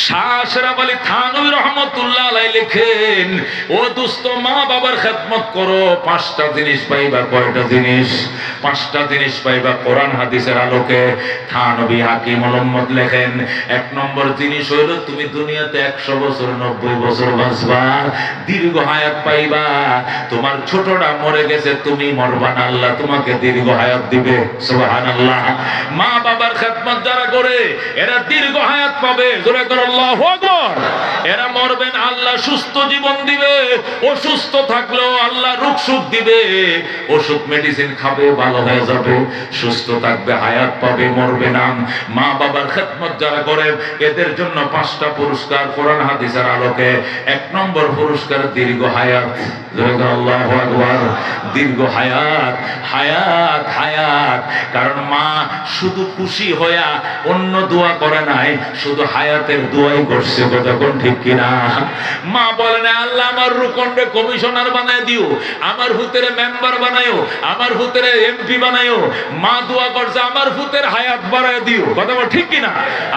শাহ আশরাফ আলী থানভী রহমাতুল্লাহ আলাইহি লেখেন, ও দোস্ত, মা বাবার খেদমত করো, পাঁচটা জিনিস পাইবা। কয়টা জিনিস? পাঁচটা জিনিস পাইবা কোরআন হাদিসের আলোকে। থানভী হাকিমুল উম্মত লেখেন, এক নম্বর জিনিস হইল তুমি দুনিয়াতে 100 বছর 90 বছর বাঁচবা, দীর্ঘ হায়াত পাইবা। তোমার ছোটটা মরে গেছে, তুমি মরবা না, আল্লাহ তোমাকে দীর্ঘ হায়াত দিবে। সুবহানাল্লাহ। মা বাবার খেদমত যারা করে এরা দীর্ঘ হায়াত পাবে। জোরে করে আল্লাহু আকবার। এরা মরবেন, আল্লাহ সুস্থ জীবন দিবে। অসুস্থ থাকলেও আল্লাহ রোগ সুখ দিবে। ওষুধ মেডিসিন খাবে, ভালো হয়ে যাবে। সুস্থ থাকবে, হায়াত পাবে, মরবে না। মা বাবার খেদমত যারা করে এদের জন্য 5টা পুরস্কার কোরআন হাদিসের আলোকে। এক নম্বর পুরস্কার দীর্ঘ হায়াত। আল্লাহু আকবার। দীর্ঘ হায়াত, হায়াত, হায়াত। কারণ মা শুধু খুশি হইয়া অন্য দোয়া করে নাই, শুধু হায়াতের দোয়াই করছে। কথা কোন ঠিক কিনা? মা বলে না, আল্লাহ আমার রুকনরে কমিশনার বানায় দিও, আমার হুতেরে মেম্বার বানায়ো, আমার হুতেরে এমপি বানায়ো। মা দোয়া করছে আমার হুতের হায়াত বাড়ায় দিও। কথা বল ঠিক কিনা?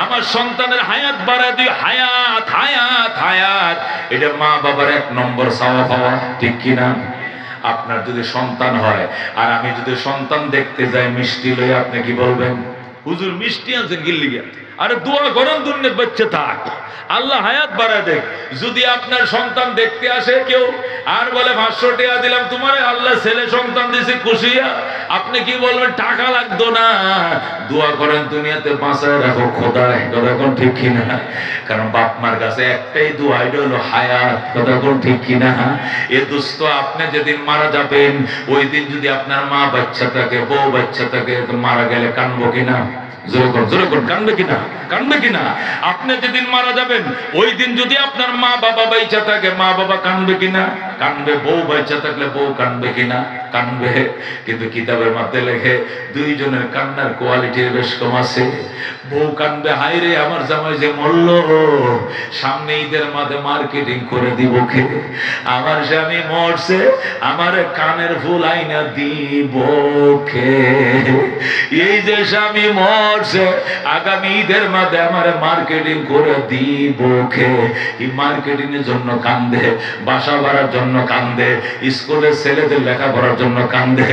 আমার সন্তানের হায়াত বাড়ায় দিও। হায়াত, হায়াত, হায়াত। এটা মা বাবার 1 নম্বর চাওয়া পাওয়া। ঠিক কিনা? আপনার যদি সন্তান হয় আর আমি যদি সন্তান দেখতে যাই মিষ্টি লই, আপনি কি বলবেন? হুজুর মিষ্টি আনছেন গিল্লিগা। আরে দোয়া করেন দুনিয়ার বাচ্চা থাক, আল্লাহ হায়াত বাড়ায় দেখ। যদি আপনার সন্তান দেখতে আসে কেউ আর বলে 500 টাকা দিলাম তোমারে, আল্লাহ ছেলে সন্তান দিছে খুশিয়া, আপনি কি বলবেন? টাকা লাগতো না, দোয়া করেন দুনিয়াতে বাঁচায় রাখো খোদায়। কথা কোন ঠিক কিনা? কারণ বাপ মার কাছে একটাই দোয়া, এটা হলো হায়াত। কথা কোন ঠিক কিনা? এ দোস্ত, আপনি যেদিন মারা যাবেন ওই দিন যদি আপনার মা বাচ্চা থাকে, বউ বাচ্চা থাকে, তো মারা গেলে কানবো কিনা? জোরে কোন কানবে কিনা? কানবে কিনা? আপনি যেদিন মারা যাবেন ওই দিন যদি আপনার মা বাবা বাইচা থাকে, মা বাবা কানবে কিনা? কানবে। বউ বাইচা থাকলে বউ কানবে কিনা? কানবে। কিন্তু কিতাবের মধ্যে লেখে দুইজনের কান্নার কোয়ালিটির বেশ কম আছে। বউ কানবে, হায় রে আমার জামাই যে মরল, সামনে ঈদের মাঝে মার্কেটিং করে দিব কে? আমার স্বামী মরছে, আমার কানের ফুল আইনা দিব কে? এই যে স্বামী মরছে, আগামী ঈদের মাঝে আমার মার্কেটিং করে দিব কে? এই মার্কেটিং এর জন্য কান্দে, বাসা ভাড়ার জন্য কান্দে, স্কুলের ছেলেদের লেখাপড়ার জন্য কান্দে।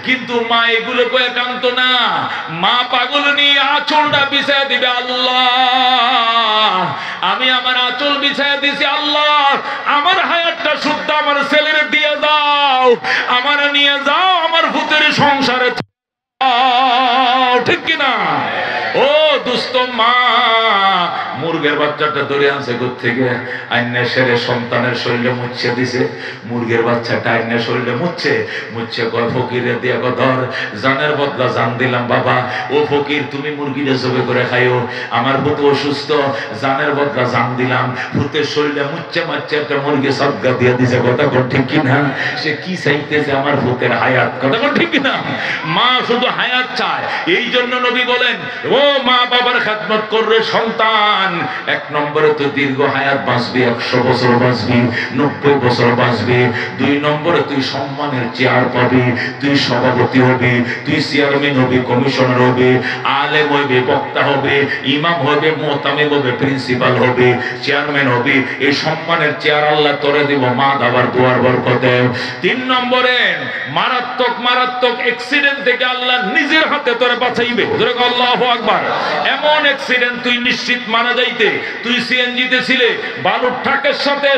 কিন্তু মা এগুলো কয়ে কান্দতো না। মা পাগল নিয়ে আঁচলটা বিছায় দিবে, আল্লাহ আমি আমার আঁচল বিছায় দিছি, আল্লাহ আমার হায়াতটা শুদ্ধ আমার ছেলের দিয়ে দাও, আমার নিয়ে যাও আমার ভূতের সংসারে। ঠিক কিনা? ও দুস্থ মা মুরগের বাচ্চাটা ধরে আনছে কোত্থেকে? আইনে সেরে সন্তানের শরীরে মুচ্ছে দিছে। মুরগের বাচ্চাটা আইনে শরীরে মুচ্ছে কয় ফকিরে দিয়ে ধর, জানের বদলা জান দিলাম বাবা। ও ফকির, তুমি মুরগিটা জবে করে খাইও, আমার ভূত অসুস্থ, জানের বদলা জান দিলাম। ভূতের শরীরে মুচ্ছে মাচ্ছে একটা মুরগি সদকা দিয়ে দিছে। কথা কোন ঠিক কিনা? সে কি চাইতেছে? আমার ভূতের হায়াত। কথা কোন ঠিক কিনা? মা শুধু হায়াত চায়। এই জন্য নবী বলেন, ও মা বাবার খেদমত করবে সন্তান, 1 নম্বরে তো দীর্ঘ হায়াত বাঁচবি, 100 বছর বাঁচবি, 90 বছর বাঁচবি। 2 নম্বরে তুই সম্মানের চেয়ার পাবি, তুই সভাপতি হবি, তুই চেয়ারম্যান হবি, কমিশনার হবি, আলেম হবি, বক্তা হবে, ইমাম হবে, মুহতামিম হবে, প্রিন্সিপাল হবে, চেয়ারম্যান হবি। এই সম্মানের চেয়ার আল্লাহ তোরে দিব মা বাবার দোয়ার বরকতে। 3 নম্বরে মারাত্মক মারাত্মক অ্যাক্সিডেন্ট থেকে আল্লাহ নিজের হাতে তোরে বাঁচাইবে। জোরে বল আল্লাহু আকবার। এমন অ্যাক্সিডেন্ট তুই নিশ্চিত মারা যাইতে, তুই সিএনজিতে ছিলে, বালুর ট্রাকের সাথে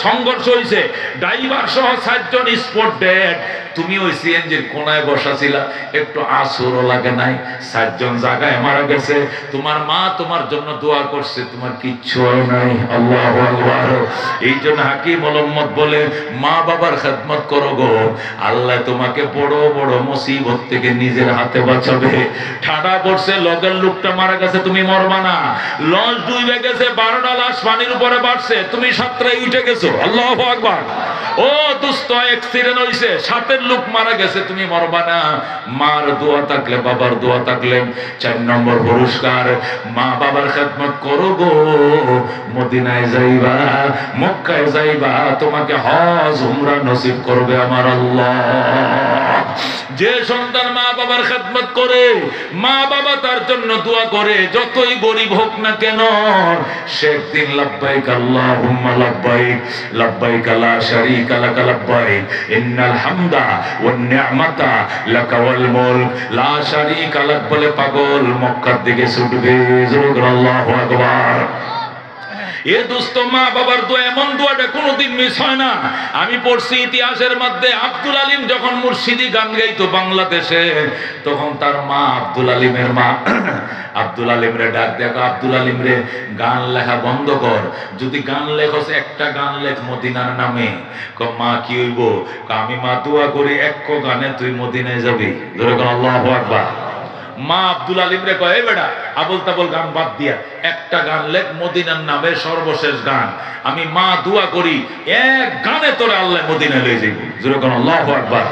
সংঘর্ষ হয়েছে, ড্রাইভার সহ 4 জন স্পট ডেড, তুমি ওই সিএনজির কোনায় বসা ছিলা, একটু আসরও লাগে নাই, 4 জন জায়গায় মারা গেছে। তোমার মা তোমার জন্য দোয়া করছে, তোমার কিচ্ছু হয় নাই। আল্লাহু আকবার। এই জন্য হাকিমুল উম্মত বলে, মা বাবার খেদমত করো গো, আল্লাহ তোমাকে বড় বড় মুসিবত থেকে নিজের হাতে বাঁচাবে। ঠাডা পড়ছে, লগের লোকটা মারা গেছে, তুমি মরবা না। লঞ্চ ডুবে গেছে, 12টা লাশ পানির উপরে বাড়ছে, তুমি 7টায় উঠে গেছো। আল্লাহু আকবার। ও ও দোস্ত অ্যাক্সিডেন্ট হইছে, সাথের লোক মারা গেছে, তুমি মরবা না। মার দোয়া থাকলে, বাবার দোয়া থাকলে 4 নম্বর পুরস্কার, মা বাবার খেদমত করো গো, মদিনায় যাইবা, মক্কায় যাইবা, তোমাকে হজ উমরা নসিব করবে আমার আল্লাহ। যে সন্তান মা বাবার খেদমত করে, মা বাবা তার জন্য দোয়া করে, যতই গরিব হোক না কেন, সে একদিন লাব্বাইক আল্লাহুম্মা লাব্বাইক, লাব্বাইক লা শারীকা লাক লাব্বাইক, ইন্নাল হামদা ওয়ান নি'মাতা লাকা ওয়াল মুলক লা শারীকা লাক বলে পাগল মক্কার দিকে ছুটবে। আল্লাহু আকবার। এ দোস্ত, মা বাবার দোয়া এমন দোয়াটা কোনোদিন মিস হয় না। আমি পড়ছি ইতিহাসের মধ্যে, আব্দুল আলিম যখন মুর্শিদি গান গাইতো বাংলাদেশে, তখন তার মা, আব্দুল আলিমের মা আব্দুল আলিম রে ডাক দেখো, আব্দুল আলিম রে গান লেখা বন্ধ কর, যদি গান লেখস একটা গান লেখ মদিনার নামে। মা কি হইব? আমি মা দোয়া করি এক গানে তুই মদিনায় যাবি। ধরে কোন আল্লাহু আকবার। মা আব্দুল আলিম রে কয়, বেটা আবল তাবল গান বাদ দিয়া একটা গান লেখ মদিনার নামে, সর্বশেষ গান। আমি মা দোয়া করি এক গানে তোরে আল্লাহ মদিনায় লয়ে যাইব। জোরে কোন আল্লাহু আকবার।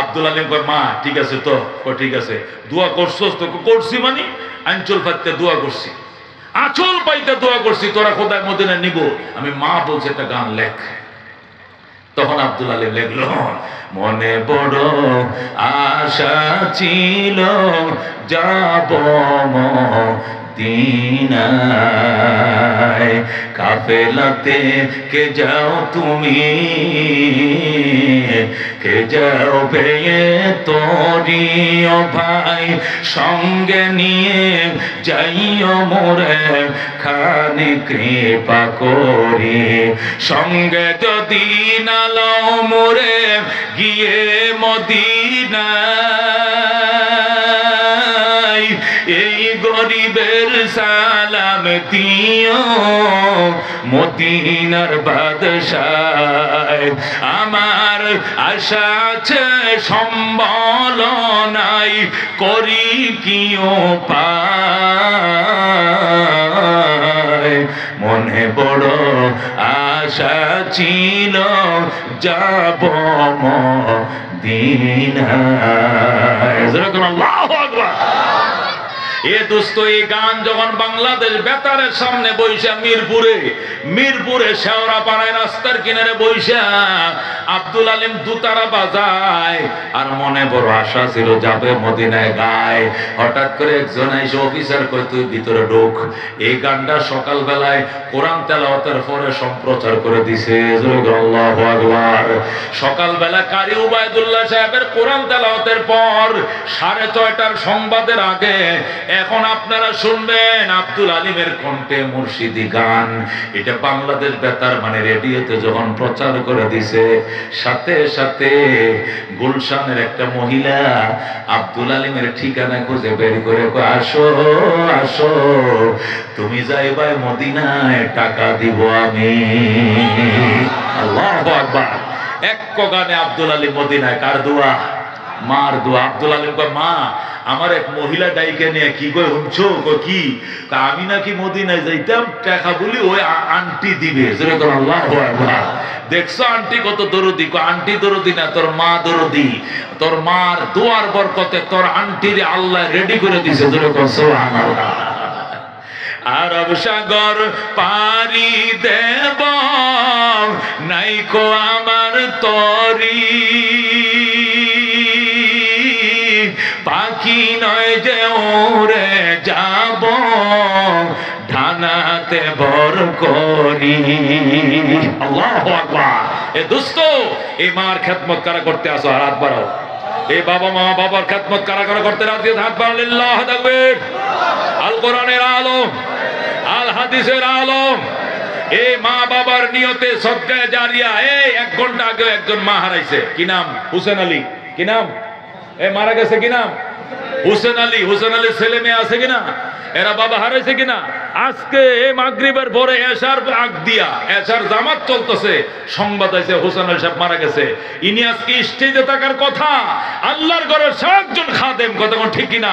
আব্দুল আলিম কয়, মা ঠিক আছে তো? ঠিক আছে। দোয়া করছস তো? করছি। মানে আঞ্চল পাইতে দোয়া করছি, আঁচল পাইতে দোয়া করছি, তোরা খোদায় মদিনায় নিব। আমি মা বলছে একটা গান লেখ। তখন আব্দুল আলিম লেখলো, মনে বড় আশা ছিল যাব মদিনায়, কাফেলাতে কে যাও তুমি, কে যাও ভেয়ে তোরি ও ভাই, সঙ্গে নিয়ে যাইও মোরে খানি কৃপা করি, সঙ্গে যদি না লও মোরে গিয়ে মদিনায়, এই গরিবের সালাম দিও মদিনার বাদশাহ। আমার আশা আছে সম্বল নাই, করি কি উপায়, মনে বড় আশা ছিল যাব মদিনায়। আল্লাহু আকবার। এ দোস্ত, এই গান যখন বাংলাদেশ বেতারের সামনে বইসা, মিরপুরে শেওড়া পাড়ায় রাস্তার কিনারে বইসা আব্দুল আলিম দুতারা বাজায়, আর মনে বড় আশা ছিল যাবে মদিনায় গায়। হঠাৎ করে একজন এসে অফিসার কয়, তুই ভিতরে ঢোক। এই গানটা সকাল বেলায় কোরআন তেলাওয়াতের পরে সম্প্রচার করে দিছে। আল্লাহু আকবার। সকাল বেলা কারি উবাইদুল্লাহ সাহেবের কোরআন তেলাওয়াতের পর 6:30টার সংবাদের আগে এখন আপনারা শুনবেন আব্দুল আলিমের কণ্ঠে মুর্শিদি গান। এটা বাংলাদেশ বেতার মানে রেডিওতে যখন প্রচার করে দিছে, সাথে সাথে গুলশানের একটা মহিলা আব্দুল আলিমের ঠিকানা খুঁজে বের করে, আসো আসো, তুমি যাইবাই মদিনায়, টাকা দিব আমি। আল্লাহু আকবার। এক গানে আব্দুল আলিম মদিনায়। কার দোয়া? মার দোয়া। আব্দুল আলিম কয়, মা আমার এক মহিলা ডাইকে নিয়ে কি কই শুনছো? কি আমি নাকি মদিনায় যাইতাম, টাকা বলি ওই আন্টি দিবে। আল্লাহু আকবার। দেখছো আন্টি কত দরদি? আন্টি দরদি না, তোর মা দরদি। তোর মার দোয়ার বরকতে তোর আন্টির আল্লাহ রেডি করে দিছে। সুবহানাল্লাহ। আরব সাগর পারি দেব নাইকো আমার তরি, পাখি নয় যে উড়ে যাব, ডানাতে ভর করি। আল্লাহু আকবার। এ দোস্ত, এই মার খেদমত কারা করতে আসো? হাত বাড়াও। এই বাবা মা বাবার খেদমত কারা কারা করতে রাজি? হাত বাড়াও। লিল্লাহু তাকবীর। আল কোরআনের আলম, আল হাদিসের আলম, এই মা বাবার নিয়তে সদকায়ে জারিয়া। এই 1 ঘন্টা আগে একজন মা হারাইছে। কি নাম? হুসেন আলী। কি নাম? এ মারা গেছে। কি নাম? হুসেন আলী। হুসেন আলীর ছেলে মেয়ে আছে কিনা? এরা বাবা হারাইছে কিনা? আজকে এই মাগরিবের পরে এশার আগ দিয়া, এশার জামাত চলতেছে, সংবাদ আছে হুসেন আলী সাহেব মারা গেছে। ইনি আজকে স্টেজে থাকার কথা। আল্লাহর ঘরের 100 খাদেম, কতক্ষণ ঠিক কিনা?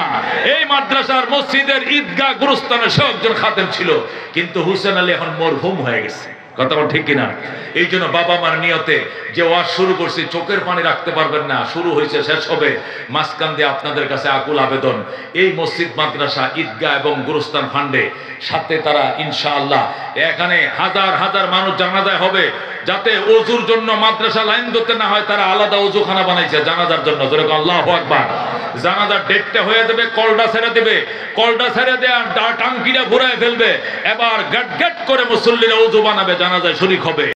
এই মাদ্রাসার মসজিদের ঈদগাহ গুরুস্থানের 100 খাদেম ছিল, কিন্তু হুসেন আলী এখন মরহুম হয়ে গেছে। কথা বল ঠিক কিনা? এই জন্য বাবা মার নিয়তে যে ওয়াজ শুরু করছি, চোখের পানি রাখতে পারবেন না, শুরু হয়েছে শেষ হবে, মাঝখান দিয়ে আপনাদের কাছে আকুল আবেদন, এই মসজিদ মাদ্রাসা ঈদগাহ এবং গুরুস্থান ফান্ডে সাথে তারা ইনশাআল্লাহ এখানে হাজার হাজার মানুষ জানাজায় হবে, যাতে ওযুর জন্য মাদ্রাসা লাইন ধরতে না হয়, তারা আলাদা ওযুখানা বানাইছে জানাজার জন্য। যেরকম আল্লাহু আকবার। জানাজার ডেটটা হয়ে যাবে, কলটা ছেড়ে দেবে, কলটা ছেড়ে দেওয়ার টাঙ্কিটা ঘুরায় ফেলবে, এবার গট গট করে মুসল্লিরা ওযু বানাবে, জানাজায় শরীক হবে।